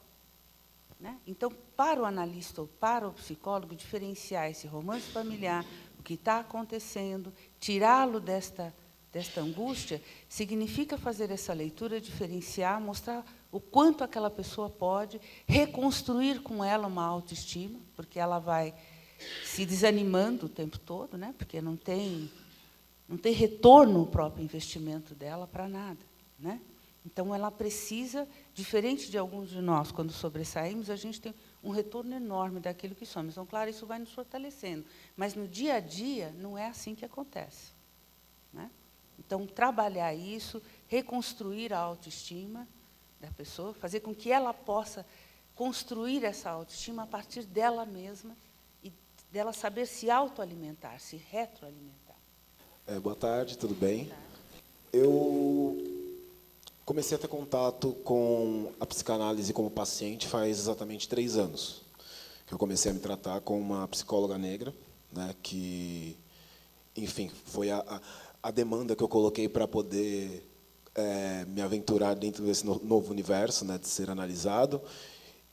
C: Né? Então, para o analista ou para o psicólogo, diferenciar esse romance familiar, o que está acontecendo, tirá-lo desta angústia, significa fazer essa leitura, diferenciar, mostrar o quanto aquela pessoa pode, reconstruir com ela uma autoestima, porque ela vai se desanimando o tempo todo, né? Porque não tem retorno o próprio investimento dela para nada. Né? Então, ela precisa, diferente de alguns de nós, quando sobressaímos, a gente tem um retorno enorme daquilo que somos. Então, claro, isso vai nos fortalecendo. Mas, no dia a dia, não é assim que acontece. Né? Então, trabalhar isso, reconstruir a autoestima da pessoa, fazer com que ela possa construir essa autoestima a partir dela mesma e dela saber se autoalimentar, se retroalimentar.
K: Boa tarde, tudo bem? Eu comecei a ter contato com a psicanálise como paciente faz exatamente 3 anos, que eu comecei a me tratar com uma psicóloga negra, né, que, enfim, foi a demanda que eu coloquei para poder me aventurar dentro desse novo universo, né, de ser analisado.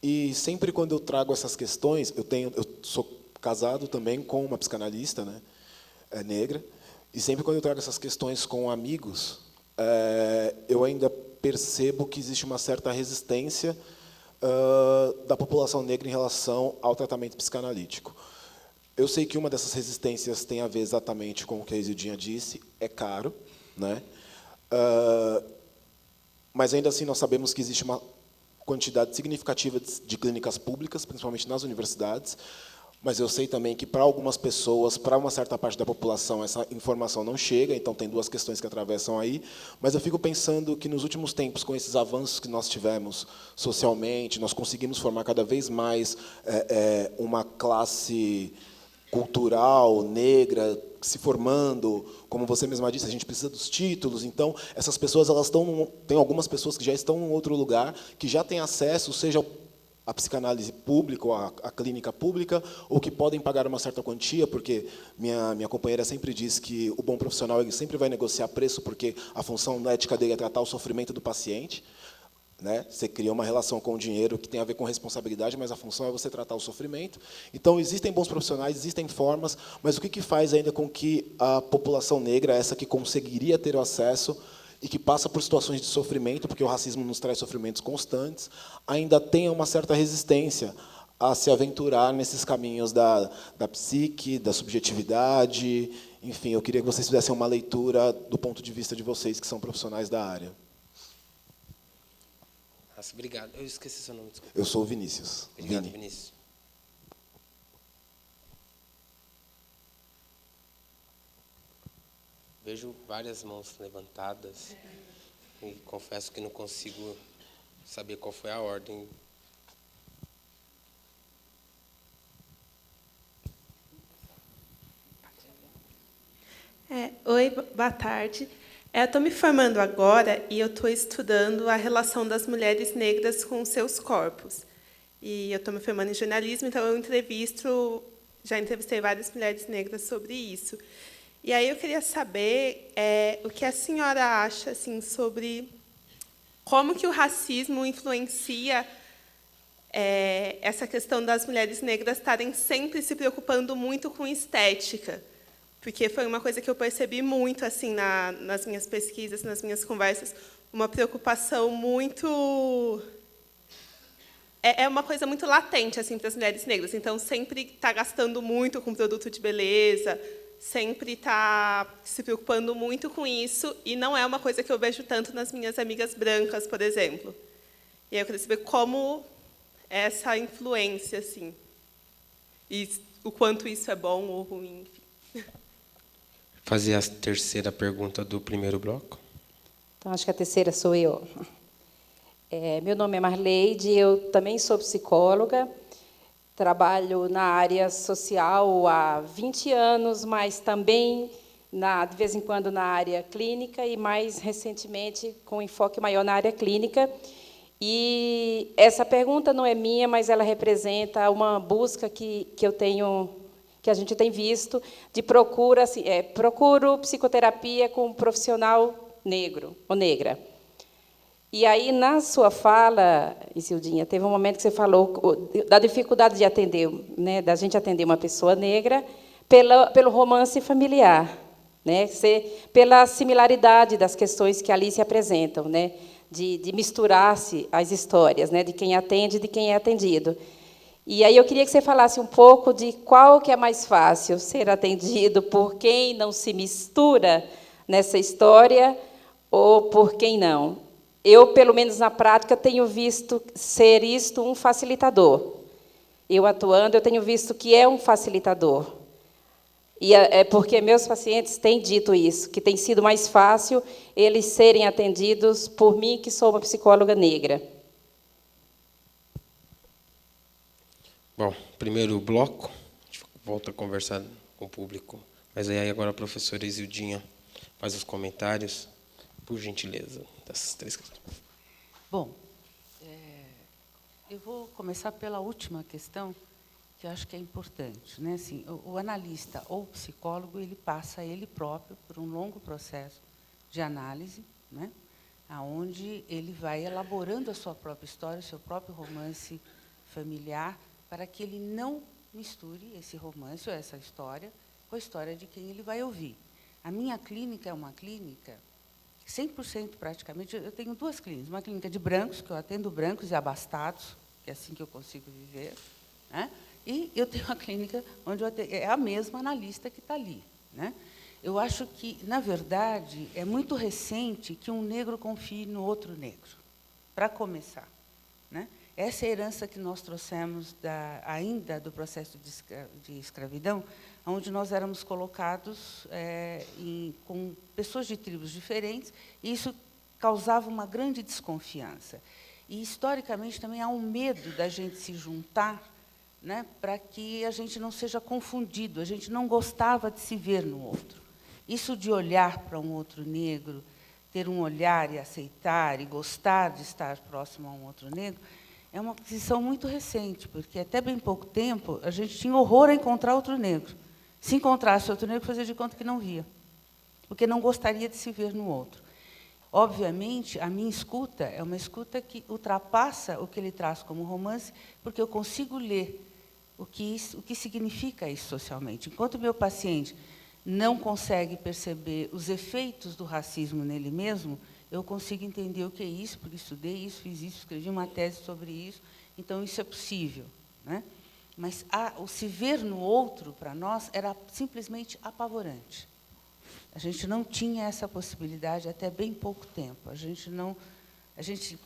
K: E sempre quando eu trago essas questões, eu sou casado também com uma psicanalista, né, negra, e sempre quando eu trago essas questões com amigos, eu ainda percebo que existe uma certa resistência da população negra em relação ao tratamento psicanalítico. Eu sei que uma dessas resistências tem a ver exatamente com o que a Isildinha disse, é caro, né? Mas ainda assim nós sabemos que existe uma quantidade significativa de clínicas públicas, principalmente nas universidades, mas eu sei também que, para algumas pessoas, para uma certa parte da população, essa informação não chega, então tem 2 questões que atravessam aí. Mas eu fico pensando que, nos últimos tempos, com esses avanços que nós tivemos socialmente, nós conseguimos formar cada vez mais uma classe cultural, negra, se formando. Como você mesma disse, a gente precisa dos títulos. Então, essas pessoas, tem algumas pessoas que já estão em outro lugar, que já têm acesso, seja a psicanálise pública, ou a clínica pública, ou que podem pagar uma certa quantia, porque minha companheira sempre diz que o bom profissional ele sempre vai negociar preço, porque a função ética dele é tratar o sofrimento do paciente. Né? Você cria uma relação com o dinheiro que tem a ver com responsabilidade, mas a função é você tratar o sofrimento. Então, existem bons profissionais, existem formas, mas o que faz ainda com que a população negra, essa que conseguiria ter o acesso, e que passa por situações de sofrimento, porque o racismo nos traz sofrimentos constantes, ainda tenha uma certa resistência a se aventurar nesses caminhos da psique, da subjetividade. Enfim, eu queria que vocês fizessem uma leitura do ponto de vista de vocês, que são profissionais da área.
B: Nossa, obrigado. Eu esqueci seu nome, desculpa.
K: Eu sou o Vinícius.
B: Obrigado, Vinícius. Vejo várias mãos levantadas e confesso que não consigo saber qual foi a ordem.
L: Oi, boa tarde. Eu estou me formando agora e eu estou estudando a relação das mulheres negras com seus corpos. E eu estou me formando em jornalismo, então eu já entrevistei várias mulheres negras sobre isso. E aí eu queria saber o que a senhora acha assim, sobre como que o racismo influencia essa questão das mulheres negras estarem sempre se preocupando muito com estética. Porque foi uma coisa que eu percebi muito assim, nas minhas pesquisas, nas minhas conversas, uma preocupação muito... É uma coisa muito latente assim, para as mulheres negras. Então, sempre está gastando muito com produto de beleza, sempre está se preocupando muito com isso, e não é uma coisa que eu vejo tanto nas minhas amigas brancas, por exemplo. E aí eu queria saber como essa influência, assim, e o quanto isso é bom ou ruim, enfim.
B: Fazer a terceira pergunta do primeiro bloco.
M: Então, acho que a terceira sou eu. Meu nome é Marleide, eu também sou psicóloga, trabalho na área social há 20 anos, mas também, de vez em quando, na área clínica e, mais recentemente, com enfoque maior na área clínica. E essa pergunta não é minha, mas ela representa uma busca que a gente tem visto, de procuro psicoterapia com um profissional negro ou negra. E aí, na sua fala, Isildinha, teve um momento que você falou da dificuldade de atender, né, da gente atender uma pessoa negra pelo romance familiar, né, pela similaridade das questões que ali se apresentam, né, de misturar-se as histórias, né, de quem atende e de quem é atendido. E aí eu queria que você falasse um pouco de qual que é mais fácil, ser atendido por quem não se mistura nessa história ou por quem não. Eu, pelo menos na prática, tenho visto ser isto um facilitador. Eu, atuando, eu tenho visto que é um facilitador. E é porque meus pacientes têm dito isso, que tem sido mais fácil eles serem atendidos por mim, que sou uma psicóloga negra.
B: Bom, primeiro bloco, a gente volta a conversar com o público. Mas aí agora a professora Isildinha faz os comentários, por gentileza, dessas 3 questões.
C: Bom, eu vou começar pela última questão, que eu acho que é importante, né? Assim, o analista ou o psicólogo, ele passa ele próprio por um longo processo de análise, né? Onde ele vai elaborando a sua própria história, o seu próprio romance familiar, para que ele não misture esse romance ou essa história com a história de quem ele vai ouvir. A minha clínica é uma clínica 100% praticamente. Eu tenho 2 clínicas, uma clínica de brancos, que eu atendo brancos e abastados, que é assim que eu consigo viver, né? E eu tenho uma clínica onde é a mesma analista que está ali, né? Eu acho que, na verdade, é muito recente que um negro confie no outro negro, para começar, né? Essa é a herança que nós trouxemos ainda do processo de escravidão, onde nós éramos colocados com pessoas de tribos diferentes, e isso causava uma grande desconfiança. E, historicamente, também há um medo da gente se juntar, né, para que a gente não seja confundido. A gente não gostava de se ver no outro. Isso de olhar para um outro negro, ter um olhar e aceitar e gostar de estar próximo a um outro negro, é uma aquisição muito recente, porque até bem pouco tempo a gente tinha horror a encontrar outro negro. Se encontrasse outro negro, fazia de conta que não via, porque não gostaria de se ver no outro. Obviamente, a minha escuta é uma escuta que ultrapassa o que ele traz como romance, porque eu consigo ler o que significa isso socialmente. Enquanto o meu paciente não consegue perceber os efeitos do racismo nele mesmo, eu consigo entender o que é isso, porque estudei isso, fiz isso, escrevi uma tese sobre isso, então isso é possível, né? Mas o se ver no outro, para nós, era simplesmente apavorante. A gente não tinha essa possibilidade até bem pouco tempo. A gente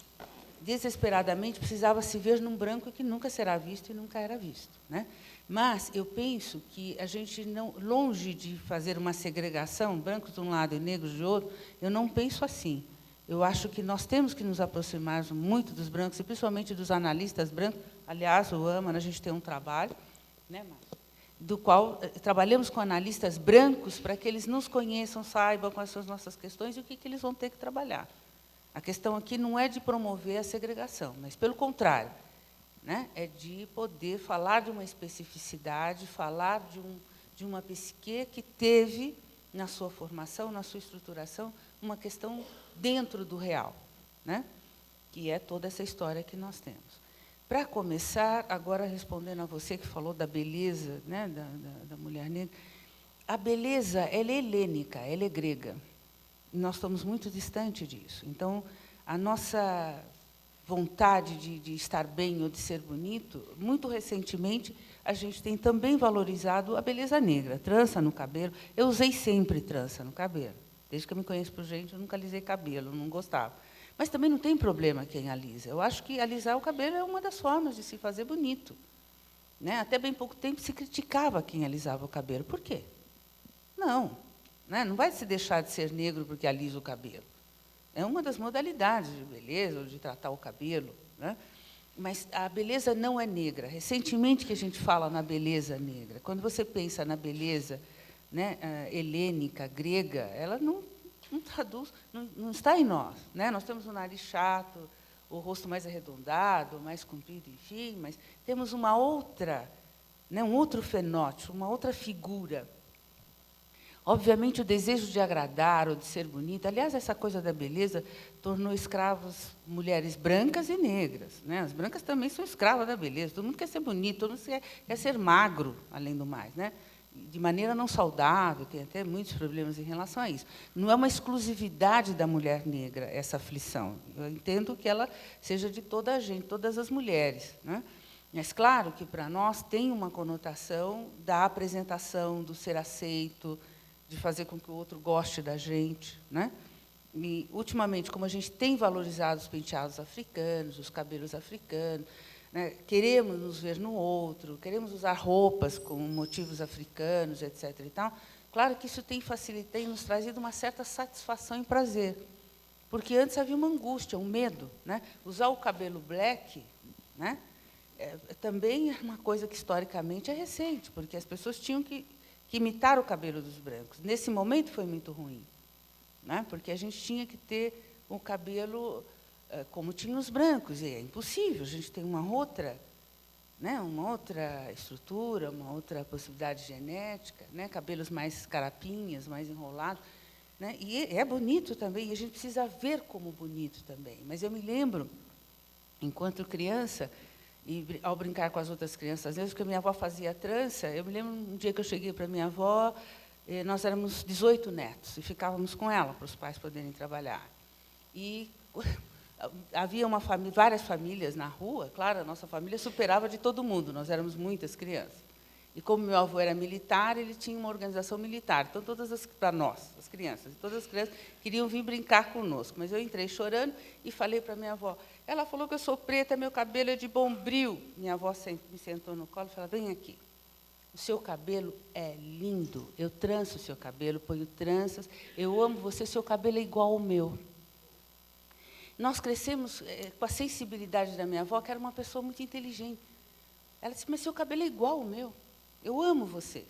C: desesperadamente precisava se ver num branco que nunca será visto e nunca era visto, né? Mas eu penso que a gente não, longe de fazer uma segregação, brancos de um lado e negros de outro, eu não penso assim. Eu acho que nós temos que nos aproximar muito dos brancos, e principalmente dos analistas brancos. Aliás, o AMA, a gente tem um trabalho, né, Márcio, do qual trabalhamos com analistas brancos para que eles nos conheçam, saibam quais são as nossas questões e o que eles vão ter que trabalhar. A questão aqui não é de promover a segregação, mas, pelo contrário, né, é de poder falar de uma especificidade, falar de uma psique que teve, na sua formação, na sua estruturação, uma questão dentro do real, né, que é toda essa história que nós temos. Para começar, agora respondendo a você que falou da beleza, né, da mulher negra, a beleza ela é helênica, ela é grega. Nós estamos muito distante disso. Então, a nossa vontade de estar bem ou de ser bonito, muito recentemente, a gente tem também valorizado a beleza negra, trança no cabelo. Eu usei sempre trança no cabelo. Desde que eu me conheço por gente, eu nunca alisei cabelo, não gostava. Mas também não tem problema quem alisa. Eu acho que alisar o cabelo é uma das formas de se fazer bonito, né? Até bem pouco tempo se criticava quem alisava o cabelo. Por quê? Não, né? Não vai se deixar de ser negro porque alisa o cabelo. É uma das modalidades de beleza, ou de tratar o cabelo, né? Mas a beleza não é negra. Recentemente que a gente fala na beleza negra. Quando você pensa na beleza, né, helênica, grega, ela não traduz, não está em nós, né? Nós temos um nariz chato, o rosto mais arredondado, mais comprido, enfim, mas temos uma outra, né, um outro fenótipo, uma outra figura.
N: Obviamente, o desejo de agradar ou de ser bonita, aliás, essa coisa da beleza tornou escravos mulheres brancas e negras, né? As brancas também são escravas da beleza. Todo mundo quer ser bonito, todo mundo quer ser magro, além do mais, né? De maneira não saudável, tem até muitos problemas em relação a isso. Não é uma exclusividade da mulher negra essa aflição. Eu entendo que ela seja de toda a gente, todas as mulheres, né? Mas, claro, que para nós tem uma conotação da apresentação, do ser aceito, de fazer com que o outro goste da gente, né? E, ultimamente, como a gente tem valorizado os penteados africanos, os cabelos africanos, né, queremos nos ver no outro, queremos usar roupas com motivos africanos, etc. E tal, claro que isso tem facilitado e nos trazido uma certa satisfação e prazer, porque antes havia uma angústia, um medo, né? Usar o cabelo black, né, também é uma coisa que, historicamente, é recente, porque as pessoas tinham que imitar o cabelo dos brancos. Nesse momento foi muito ruim, né? Porque a gente tinha que ter um cabelo como tinha os brancos, e é impossível, a gente tem uma outra, né, uma outra estrutura, uma outra possibilidade genética, né, cabelos mais carapinhas, mais enrolados, né, e é bonito também, e a gente precisa ver como bonito também. Mas eu me lembro, enquanto criança, e ao brincar com as outras crianças, mesmo que a minha avó fazia trança, eu me lembro um dia que eu cheguei para a minha avó, nós éramos 18 netos, e ficávamos com ela, para os pais poderem trabalhar. E havia várias famílias na rua, claro, a nossa família superava de todo mundo, nós éramos muitas crianças. E como meu avô era militar, ele tinha uma organização militar, então para nós, as crianças, todas as crianças queriam vir brincar conosco, mas eu entrei chorando e falei para minha avó, ela falou que eu sou preta, meu cabelo é de Bombril. Minha avó me sentou no colo e falou, vem aqui, o seu cabelo é lindo, eu tranço o seu cabelo, ponho tranças, eu amo você, seu cabelo é igual ao meu. Nós crescemos com a sensibilidade da minha avó, que era uma pessoa muito inteligente. Ela disse, mas seu cabelo é igual ao meu. Eu amo você.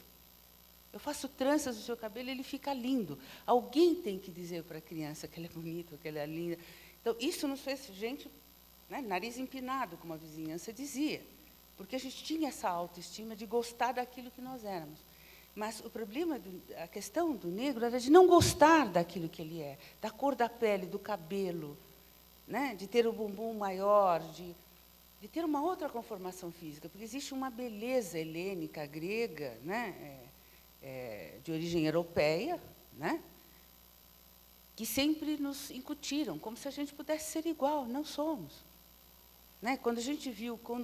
N: Eu faço tranças no seu cabelo, ele fica lindo. Alguém tem que dizer para a criança que ela é bonita, que ela é linda. Então, isso nos fez gente, né, nariz empinado, como a vizinhança dizia, porque a gente tinha essa autoestima de gostar daquilo que nós éramos. Mas o problema, a questão do negro era de não gostar daquilo que ele é, da cor da pele, do cabelo, né, de ter o bumbum maior, de ter uma outra conformação física, porque existe uma beleza helênica, grega, né, de origem europeia, né, que sempre nos incutiram, como se a gente pudesse ser igual, não somos. Né, quando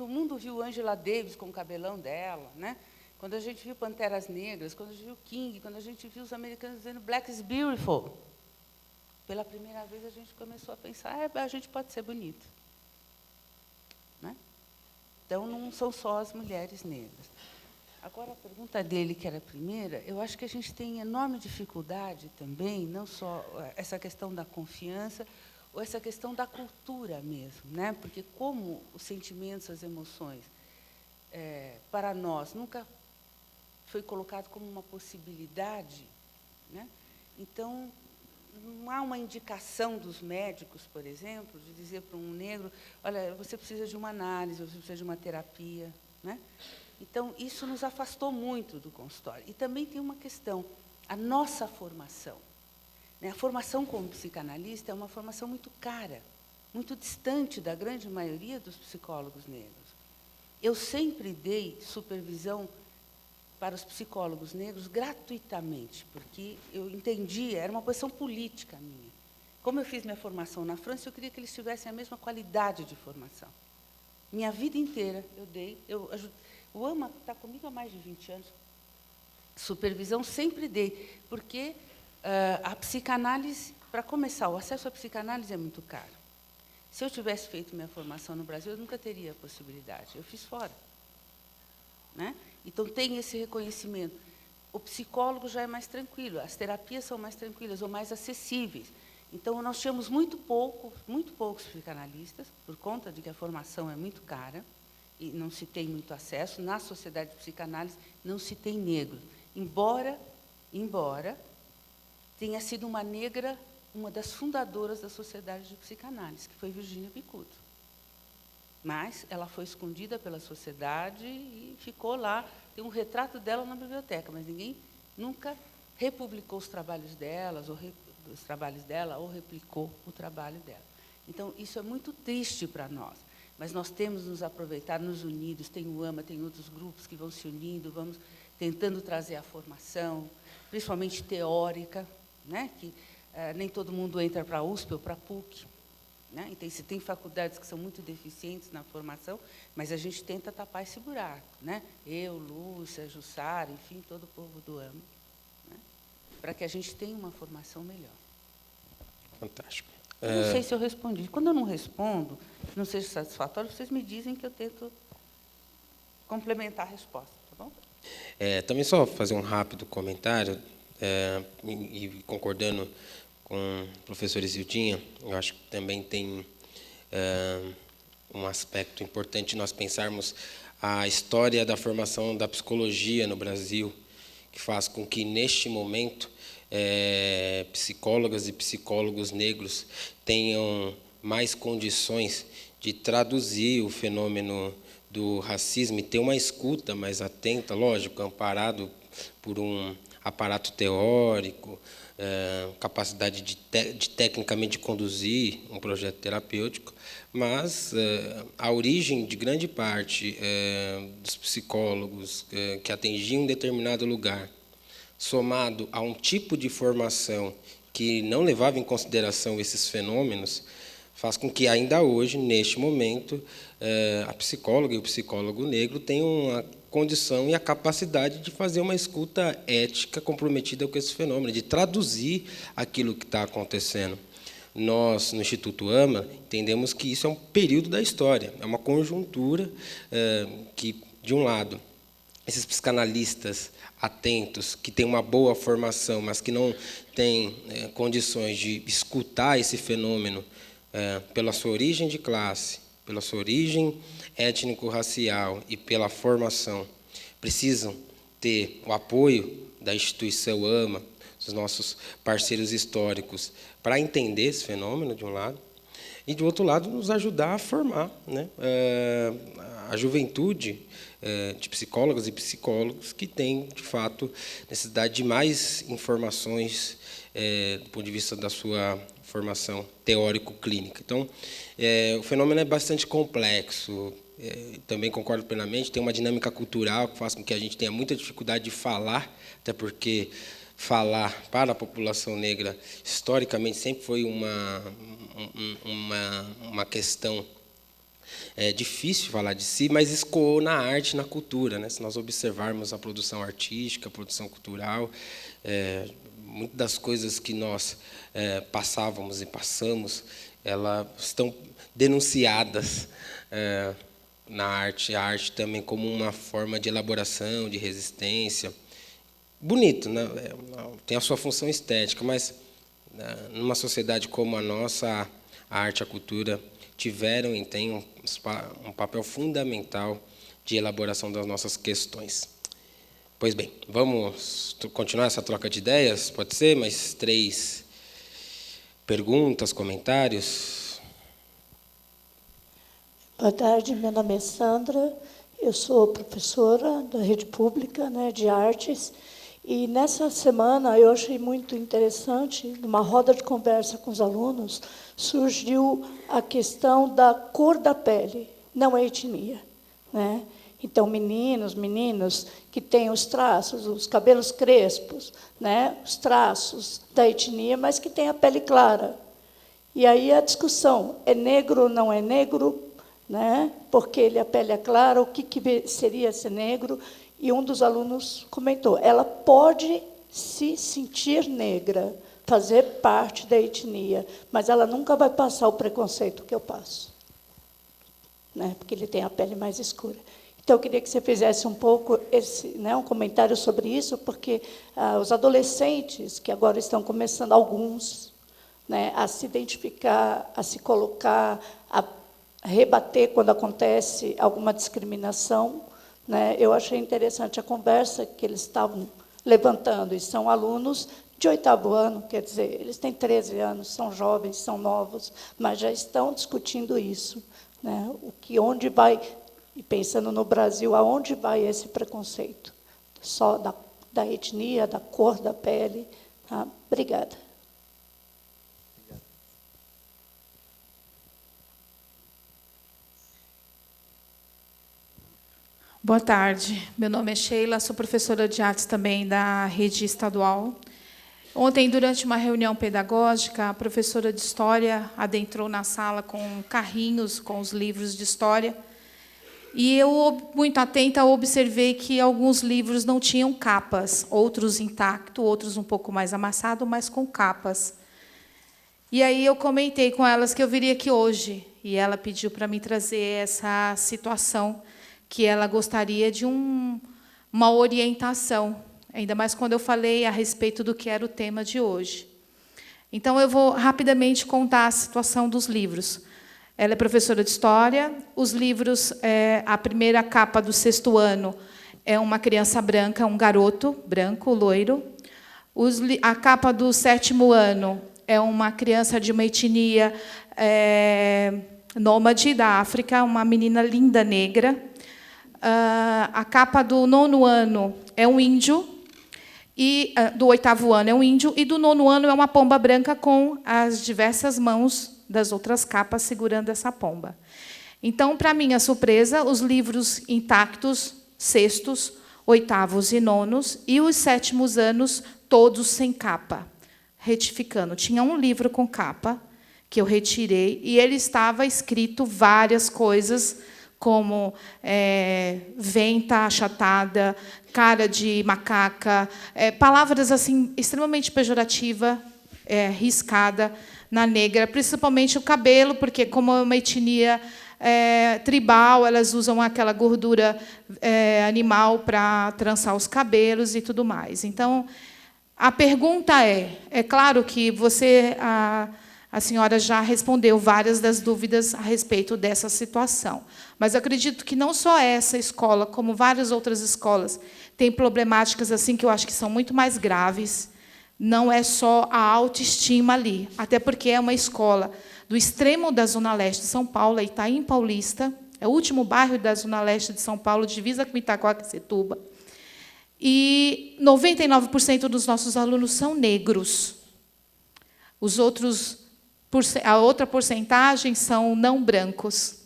N: o mundo viu Angela Davis com o cabelão dela, né, quando a gente viu Panteras Negras, quando a gente viu King, quando a gente viu os americanos dizendo Black is beautiful, pela primeira vez a gente começou a pensar, a gente pode ser bonito. Né? Então, não são só as mulheres negras. Agora, a pergunta dele, que era a primeira, eu acho que a gente tem enorme dificuldade também, não só essa questão da confiança, ou essa questão da cultura mesmo, né? Porque como os sentimentos, as emoções, para nós, nunca foi colocado como uma possibilidade, né? Então, não há uma indicação dos médicos, por exemplo, de dizer para um negro, olha, você precisa de uma análise, você precisa de uma terapia, né? Então, isso nos afastou muito do consultório. E também tem uma questão, a nossa formação. Né? A formação como psicanalista é uma formação muito cara, muito distante da grande maioria dos psicólogos negros. Eu sempre dei supervisão para os psicólogos negros gratuitamente, porque eu entendi, era uma posição política minha. Como eu fiz minha formação na França, eu queria que eles tivessem a mesma qualidade de formação. Minha vida inteira eu dei, o AMA está comigo há mais de 20 anos, supervisão sempre dei, porque a psicanálise, para começar, o acesso à psicanálise é muito caro. Se eu tivesse feito minha formação no Brasil, eu nunca teria a possibilidade, eu fiz fora. Né? Então, tem esse reconhecimento. O psicólogo já é mais tranquilo, as terapias são mais tranquilas ou mais acessíveis. Então, nós tínhamos muito poucos psicanalistas, por conta de que a formação é muito cara e não se tem muito acesso. Na sociedade de psicanálise, não se tem negro. Embora tenha sido uma negra, uma das fundadoras da sociedade de psicanálise, que foi Virginia Bicudo. Mas ela foi escondida pela sociedade e ficou lá. Tem um retrato dela na biblioteca, mas ninguém nunca republicou os trabalhos delas, ou replicou o trabalho dela. Então, isso é muito triste para nós, mas nós temos nos aproveitar, nos unidos, tem o AMA, tem outros grupos que vão se unindo, vamos tentando trazer a formação, principalmente teórica, né? Que nem todo mundo entra para a USP ou para a PUC, né? Então, tem faculdades que são muito deficientes na formação, mas a gente tenta tapar esse buraco, né? Eu, Lúcia, Jussara, enfim, todo o povo do AMA, né? Para que a gente tenha uma formação melhor.
B: Fantástico.
N: Eu não sei se eu respondi. Quando eu não respondo, não seja satisfatório, vocês me dizem que eu tento complementar a resposta, tá bom?
B: Também só fazer um rápido comentário, e concordando com o professor Isildinha, eu acho que também tem um aspecto importante nós pensarmos a história da formação da psicologia no Brasil, que faz com que, neste momento, psicólogas e psicólogos negros tenham mais condições de traduzir o fenômeno do racismo e ter uma escuta mais atenta, lógico, amparado por um aparato teórico, capacidade de tecnicamente conduzir um projeto terapêutico, mas a origem de grande parte dos psicólogos que atingiam um determinado lugar, somado a um tipo de formação que não levava em consideração esses fenômenos, faz com que, ainda hoje, neste momento, a psicóloga e o psicólogo negro tenham a condição e a capacidade de fazer uma escuta ética comprometida com esse fenômeno, de traduzir aquilo que está acontecendo. Nós, no Instituto AMA, entendemos que isso é um período da história, é uma conjuntura que, de um lado, esses psicanalistas atentos, que têm uma boa formação, mas que não têm condições de escutar esse fenômeno pela sua origem de classe, pela sua origem étnico-racial e pela formação, precisam ter o apoio da instituição AMA, dos nossos parceiros históricos, para entender esse fenômeno, de um lado, e, de outro lado, nos ajudar a formar, né, a juventude de psicólogas e psicólogos que têm, de fato, necessidade de mais informações do ponto de vista da sua formação teórico-clínica. Então, o fenômeno é bastante complexo. Também concordo plenamente, tem uma dinâmica cultural que faz com que a gente tenha muita dificuldade de falar, até porque falar para a população negra, historicamente, sempre foi uma questão difícil falar de si, mas escoou na arte, na cultura, né? Se nós observarmos a produção artística, a produção cultural, muitas das coisas que nós passávamos e passamos, elas estão denunciadas na arte, a arte também como uma forma de elaboração, de resistência. Bonito, né? Tem a sua função estética, mas numa sociedade como a nossa, a arte e a cultura tiveram e têm um papel fundamental de elaboração das nossas questões. Pois bem, vamos continuar essa troca de ideias? Pode ser? Mais 3 perguntas, comentários?
O: Boa tarde, meu nome é Sandra, eu sou professora da rede pública, né, de artes, e nessa semana eu achei muito interessante, numa roda de conversa com os alunos, surgiu a questão da cor da pele, não a etnia, né? Então, meninos que têm os traços, os cabelos crespos, né, os traços da etnia, mas que têm a pele clara. E aí a discussão, é negro ou não é negro, né, porque a pele é clara, o que seria ser negro? E um dos alunos comentou, ela pode se sentir negra, fazer parte da etnia, mas ela nunca vai passar o preconceito que eu passo, né, porque ele tem a pele mais escura. Então, eu queria que você fizesse um pouco um comentário sobre isso, porque os adolescentes, que agora estão começando, alguns, né, a se identificar, a se colocar, a rebater quando acontece alguma discriminação, né, eu achei interessante a conversa que eles estavam levantando, e são alunos de 8º ano, quer dizer, eles têm 13 anos, são jovens, são novos, mas já estão discutindo isso, né, onde vai... E pensando no Brasil, aonde vai esse preconceito? Só da etnia, da cor da pele. Tá? Obrigada.
P: Boa tarde. Meu nome é Sheila, sou professora de artes também da rede estadual. Ontem, durante uma reunião pedagógica, a professora de história adentrou na sala com carrinhos com os livros de história. E eu, muito atenta, observei que alguns livros não tinham capas, outros intactos, outros um pouco mais amassados, mas com capas. E aí eu comentei com elas que eu viria aqui hoje, e ela pediu para mim trazer essa situação, que ela gostaria de uma orientação, ainda mais quando eu falei a respeito do que era o tema de hoje. Então, eu vou rapidamente contar a situação dos livros. Ela é professora de história. Os livros, a primeira capa do 6º ano é uma criança branca, um garoto branco, loiro. A capa do 7º ano é uma criança de uma etnia nômade da África, uma menina linda, negra. A capa do 9º ano é um índio, e do 8º ano é um índio, e do 9º ano é uma pomba branca com as diversas mãos das outras capas segurando essa pomba. Então, para minha surpresa, os livros intactos, 6º, 8º e 9º, e os 7º anos, todos sem capa. Retificando, tinha um livro com capa, que eu retirei, e ele estava escrito várias coisas, como venta achatada, cara de macaca, palavras assim extremamente pejorativas, riscada na negra, principalmente o cabelo, porque, como é uma etnia tribal, elas usam aquela gordura animal para trançar os cabelos e tudo mais. Então, a pergunta é claro que você, a senhora já respondeu várias das dúvidas a respeito dessa situação. Mas eu acredito que não só essa escola, como várias outras escolas, têm problemáticas assim que eu acho que são muito mais graves. Não é só a autoestima ali, até porque é uma escola do extremo da Zona Leste de São Paulo, Itaim Paulista, é o último bairro da Zona Leste de São Paulo, divisa com Itaquaquecetuba. E 99% dos nossos alunos são negros. A outra porcentagem são não brancos.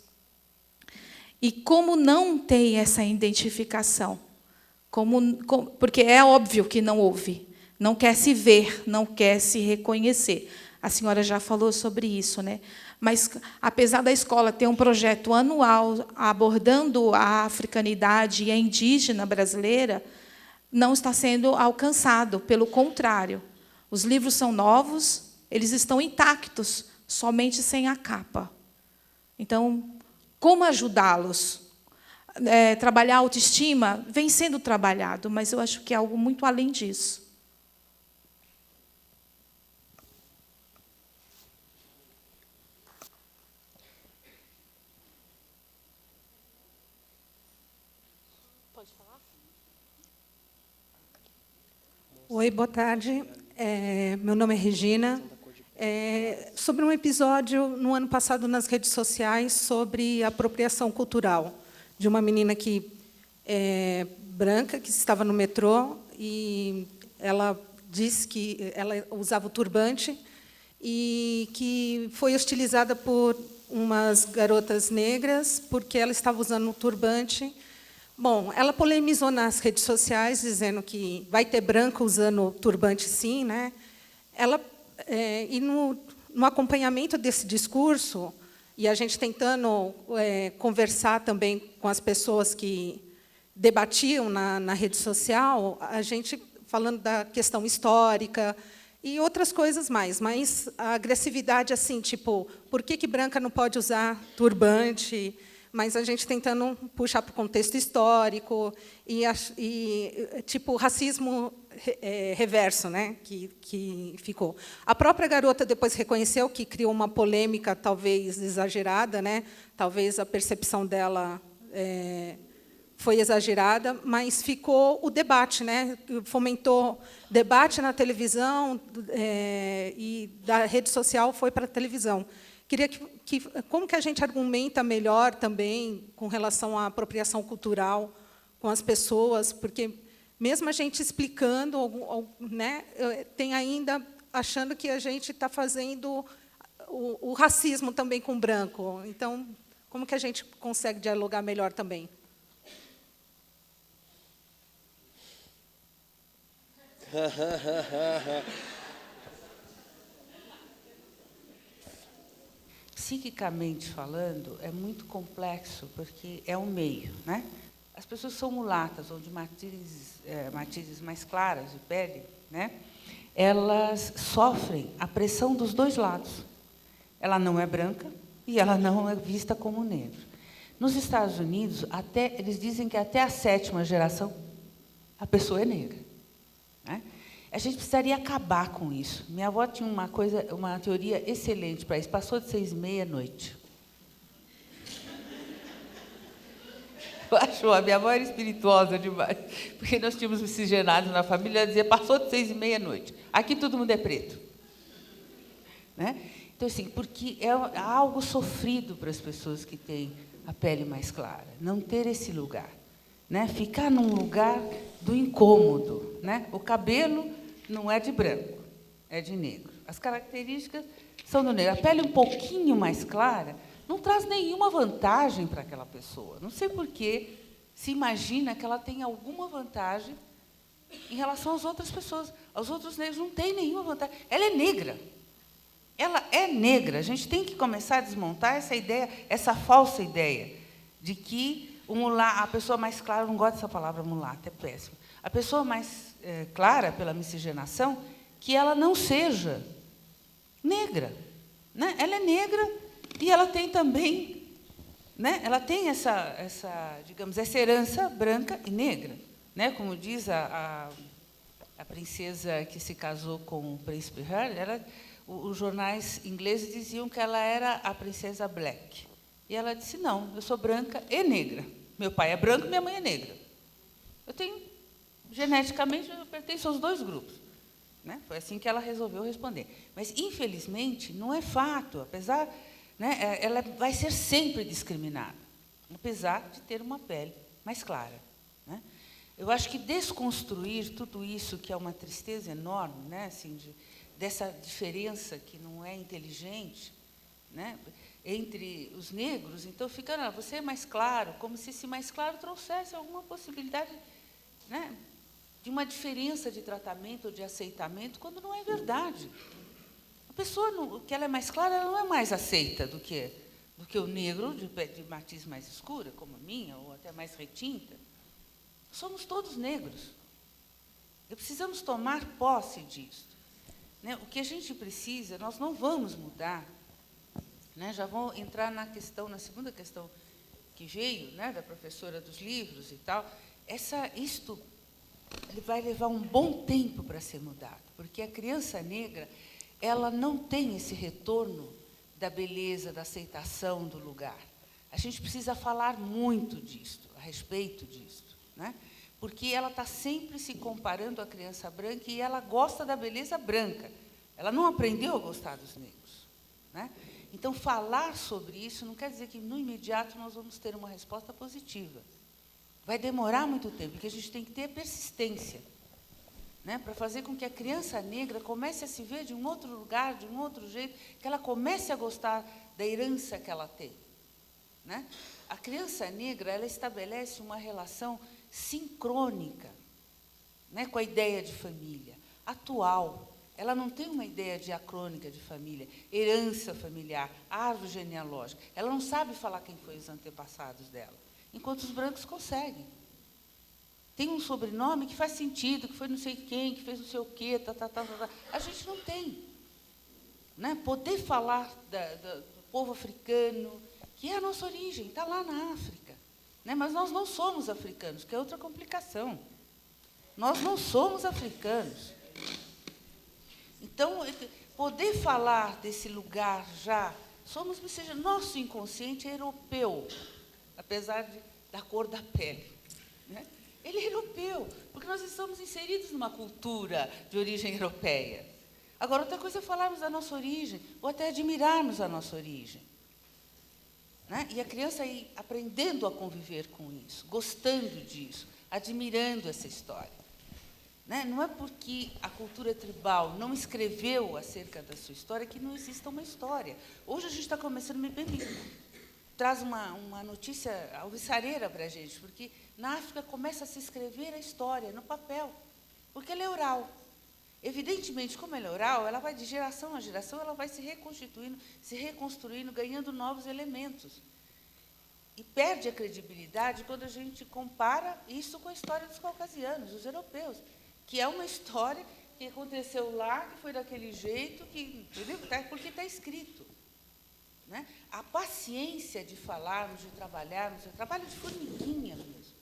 P: E como não tem essa identificação? Porque é óbvio que não houve. Não quer se ver, não quer se reconhecer. A senhora já falou sobre isso, né? Mas, apesar da escola ter um projeto anual abordando a africanidade e a indígena brasileira, não está sendo alcançado. Pelo contrário, os livros são novos, eles estão intactos, somente sem a capa. Então, como ajudá-los? Trabalhar a autoestima vem sendo trabalhado, mas eu acho que é algo muito além disso.
Q: Pode falar? Oi, boa tarde. Meu nome é Regina. Sobre um episódio, no ano passado, nas redes sociais, sobre apropriação cultural, de uma menina branca que estava no metrô, e ela disse que ela usava o turbante e que foi hostilizada por umas garotas negras porque ela estava usando o turbante. Bom, ela polemizou nas redes sociais, dizendo que vai ter branco usando turbante, sim, né? E no acompanhamento desse discurso, e a gente tentando conversar também com as pessoas que debatiam na rede social, a gente falando da questão histórica e outras coisas mais, mas a agressividade, assim, tipo, por que branca não pode usar turbante? Mas a gente tentando puxar para o contexto histórico e tipo, racismo reverso, né, que ficou. A própria garota depois reconheceu que criou uma polêmica, talvez exagerada, né? Talvez a percepção dela foi exagerada, mas ficou o debate, né? Fomentou debate na televisão e da rede social foi para a televisão. Queria como que a gente argumenta melhor também com relação à apropriação cultural com as pessoas, porque mesmo a gente explicando, né, tem ainda achando que a gente está fazendo o racismo também com branco. Então, como que a gente consegue dialogar melhor também?
N: Psiquicamente falando, é muito complexo, porque é um meio, né? As pessoas são mulatas, ou de matizes mais claras de pele, né? Elas sofrem a pressão dos dois lados. Ela não é branca e ela não é vista como negra. Nos Estados Unidos, eles dizem que até a 7ª geração, a pessoa é negra, né? A gente precisaria acabar com isso. Minha avó tinha uma teoria excelente para isso. Passou de 6h30 à noite. Eu acho, a minha avó era espirituosa demais, porque nós tínhamos miscigenados na família, ela dizia, passou de 6h30 à noite. Aqui todo mundo é preto. Né? Então, assim, porque é algo sofrido para as pessoas que têm a pele mais clara, não ter esse lugar. Né? Ficar num lugar do incômodo. Né? O cabelo não é de branco, é de negro. As características são do negro. A pele um pouquinho mais clara não traz nenhuma vantagem para aquela pessoa. Não sei por que se imagina que ela tem alguma vantagem em relação às outras pessoas. Os outros negros não têm nenhuma vantagem. Ela é negra. Ela é negra. A gente tem que começar a desmontar essa ideia, essa falsa ideia de que a pessoa mais clara, eu não gosto dessa palavra mulata, é péssimo. A pessoa mais clara pela miscigenação, que ela não seja negra. Né? Ela é negra e ela tem também, né? Ela tem digamos, essa herança branca e negra. Né? Como diz a princesa que se casou com o príncipe Harry, os jornais ingleses diziam que ela era a princesa Black. E ela disse, não, eu sou branca e negra. Meu pai é branco, minha mãe é negra. Eu tenho, geneticamente, eu pertenço aos dois grupos. Né? Foi assim que ela resolveu responder. Mas, infelizmente, não é fato, apesar... Né, ela vai ser sempre discriminada, apesar de ter uma pele mais clara. Né? Eu acho que desconstruir tudo isso, que é uma tristeza enorme, né, assim, dessa diferença que não é inteligente, né, entre os negros, então fica, você é mais claro, como se esse mais claro trouxesse alguma possibilidade, né, de uma diferença de tratamento ou de aceitamento, quando não é verdade. A pessoa, que ela é mais clara, ela não é mais aceita do que o negro, de matiz mais escura, como a minha, ou até mais retinta. Somos todos negros. E precisamos tomar posse disso. Né? O que a gente precisa, nós não vamos mudar. Né? Já vou entrar na segunda questão que veio, né, da professora dos livros e tal. Isto vai levar um bom tempo para ser mudado, porque a criança negra, ela não tem esse retorno da beleza, da aceitação do lugar. A gente precisa falar muito disso, a respeito disso, né? Porque ela está sempre se comparando à criança branca e ela gosta da beleza branca. Ela não aprendeu a gostar dos negros. Né? Então, falar sobre isso não quer dizer que, no imediato, nós vamos ter uma resposta positiva. Vai demorar muito tempo, porque a gente tem que ter persistência, né, para fazer com que a criança negra comece a se ver de um outro lugar, de um outro jeito, que ela comece a gostar da herança que ela tem. Né? A criança negra, ela estabelece uma relação sincrônica, né, com a ideia de família, atual. Ela não tem uma ideia diacrônica de família, herança familiar, árvore genealógica. Ela não sabe falar quem foi os antepassados dela, enquanto os brancos conseguem. Tem um sobrenome que faz sentido, que foi não sei quem, que fez não sei o quê, A gente não tem. Né? Poder falar do povo africano, que é a nossa origem, está lá na África. Né? Mas nós não somos africanos, que é outra complicação. Nós não somos africanos. Então, poder falar desse lugar já, nosso inconsciente é europeu, apesar da cor da pele. Né? Ele é europeu, porque nós estamos inseridos numa cultura de origem europeia. Agora, outra coisa é falarmos da nossa origem, ou até admirarmos a nossa origem. Né? E a criança ir aprendendo a conviver com isso, gostando disso, admirando essa história. Né? Não é porque a cultura tribal não escreveu acerca da sua história que não exista uma história. Hoje a gente está começando, me traz uma notícia alvissareira para a gente, porque na África começa a se escrever a história no papel, porque ela é oral. Evidentemente, como ela é oral, ela vai de geração a geração, ela vai se reconstituindo, se reconstruindo, ganhando novos elementos. E perde a credibilidade quando a gente compara isso com a história dos caucasianos, dos europeus, que é uma história que aconteceu lá, que foi daquele jeito, entendeu? Porque está escrito. Né? A paciência de falarmos, de trabalharmos, é trabalho de formiguinha mesmo,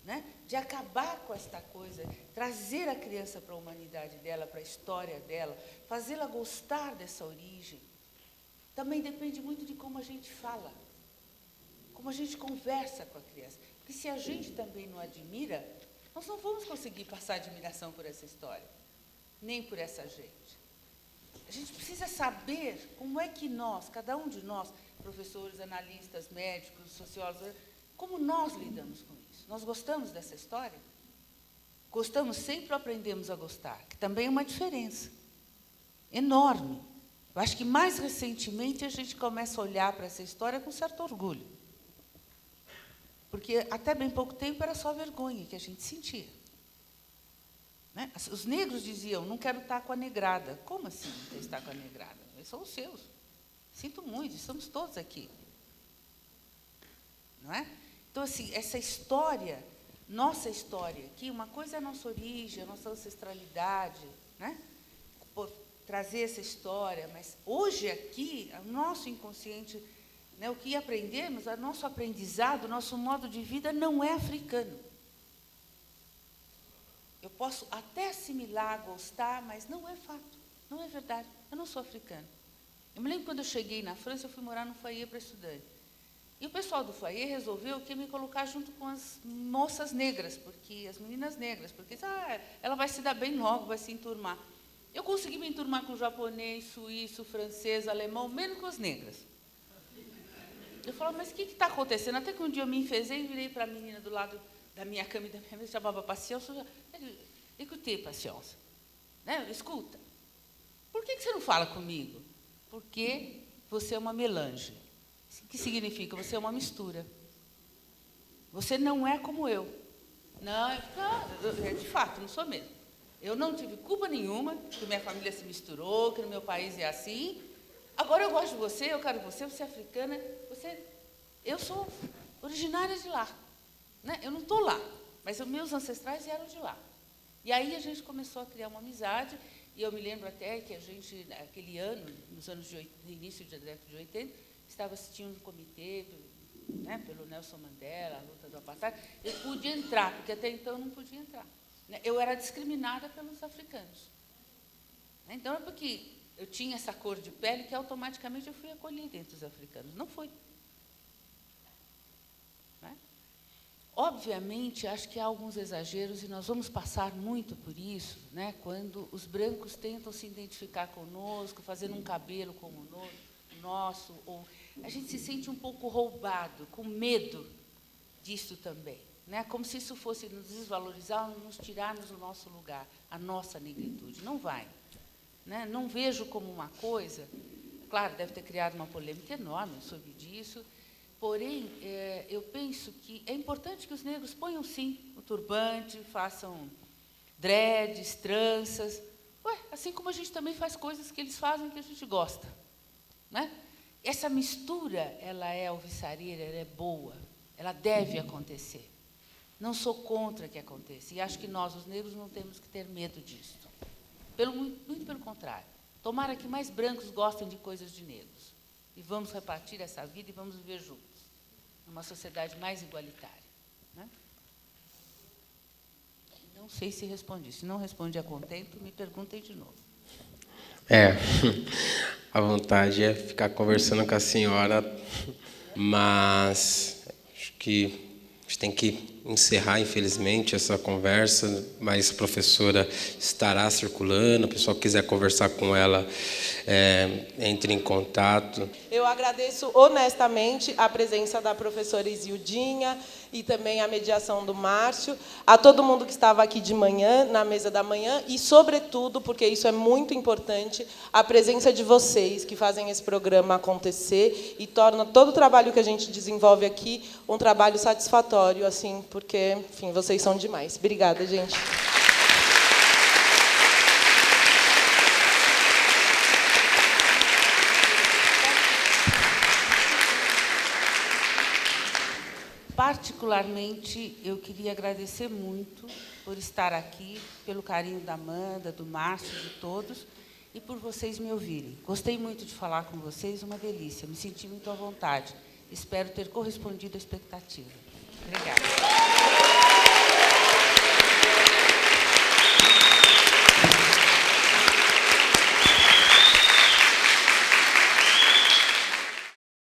N: né? De acabar com esta coisa, trazer a criança para a humanidade dela, para a história dela, fazê-la gostar dessa origem. Também depende muito de como a gente fala, como a gente conversa com a criança. Porque se a gente também não admira, nós não vamos conseguir passar admiração por essa história, nem por essa gente. A gente precisa saber como é que nós, cada um de nós, professores, analistas, médicos, sociólogos, como nós lidamos com isso. Nós gostamos dessa história? Gostamos sempre ou aprendemos a gostar? Que também é uma diferença enorme. Eu acho que mais recentemente a gente começa a olhar para essa história com certo orgulho. Porque até bem pouco tempo era só vergonha que a gente sentia. Né? Os negros diziam, não quero estar com a negrada. Como assim não quer estar com a negrada? Eles são os seus. Sinto muito, estamos todos aqui. Não é? Então, assim, essa história, nossa história aqui, uma coisa é a nossa origem, a nossa ancestralidade, né? Trazer essa história, mas hoje aqui, o nosso inconsciente, né, o que aprendemos, o nosso aprendizado, o nosso modo de vida não é africano. Eu posso até assimilar, gostar, mas não é fato, não é verdade. Eu não sou africana. Eu me lembro quando eu cheguei na França, eu fui morar no foyer para estudante. E o pessoal do foyer resolveu que me colocar junto com as moças negras, porque as meninas negras, porque ela vai se dar bem logo, vai se enturmar. Eu consegui me enturmar com japonês, suíço, francês, alemão, menos com as negras. Eu falava, mas o que está acontecendo? Até que um dia eu me enfezei e virei para a menina do lado da minha cama e da minha mesa, chamava Patience. Écoutez, Patience, né? Escuta, por que você não fala comigo? Porque você é uma melange. O que significa? Você é uma mistura. Você não é como eu. Não, de fato, não sou mesmo. Eu não tive culpa nenhuma que minha família se misturou, que no meu país é assim. Agora eu gosto de você, eu quero você é africana. Eu sou originária de lá. Né? Eu não estou lá, mas os meus ancestrais eram de lá. E aí a gente começou a criar uma amizade, e eu me lembro até que a gente, naquele ano, nos anos de início da década de 80, estava assistindo um comitê, né, pelo Nelson Mandela, a luta do apartheid. Eu pude entrar, porque até então eu não podia entrar. Né? Eu era discriminada pelos africanos. Né? Então, é porque eu tinha essa cor de pele que automaticamente eu fui acolhida entre os africanos. Não foi. Né? Obviamente, acho que há alguns exageros, e nós vamos passar muito por isso, né, quando os brancos tentam se identificar conosco, fazendo um cabelo como o nosso, ou a gente se sente um pouco roubado, com medo disso também, né? Como se isso fosse nos desvalorizar, nos tirarmos do nosso lugar, a nossa negritude. Não vai. Né? Não vejo como uma coisa, claro, deve ter criado uma polêmica enorme sobre disso, porém, eu penso que é importante que os negros ponham, sim, o turbante, façam dreads, tranças, assim como a gente também faz coisas que eles fazem que a gente gosta. Né? Essa mistura, ela é alvissareira, ela é boa, ela deve acontecer. Não sou contra que aconteça, e acho que nós, os negros, não temos que ter medo disso. Muito pelo contrário. Tomara que mais brancos gostem de coisas de negros. E vamos repartir essa vida e vamos viver juntos, numa sociedade mais igualitária. Né? Não sei se respondi. Se não respondi a contento, me perguntem de novo.
B: A vontade é ficar conversando com a senhora, mas acho que a gente tem que encerrar, infelizmente, essa conversa, mas a professora estará circulando, o pessoal que quiser conversar com ela, entre em contato.
A: Eu agradeço honestamente a presença da professora Isildinha, e também a mediação do Márcio, a todo mundo que estava aqui de manhã, na mesa da manhã, e, sobretudo, porque isso é muito importante, a presença de vocês, que fazem esse programa acontecer e torna todo o trabalho que a gente desenvolve aqui um trabalho satisfatório, assim, porque, enfim, vocês são demais. Obrigada, gente.
N: Particularmente, eu queria agradecer muito por estar aqui, pelo carinho da Amanda, do Márcio, de todos, e por vocês me ouvirem. Gostei muito de falar com vocês, uma delícia, me senti muito à vontade. Espero ter correspondido à expectativa. Obrigada.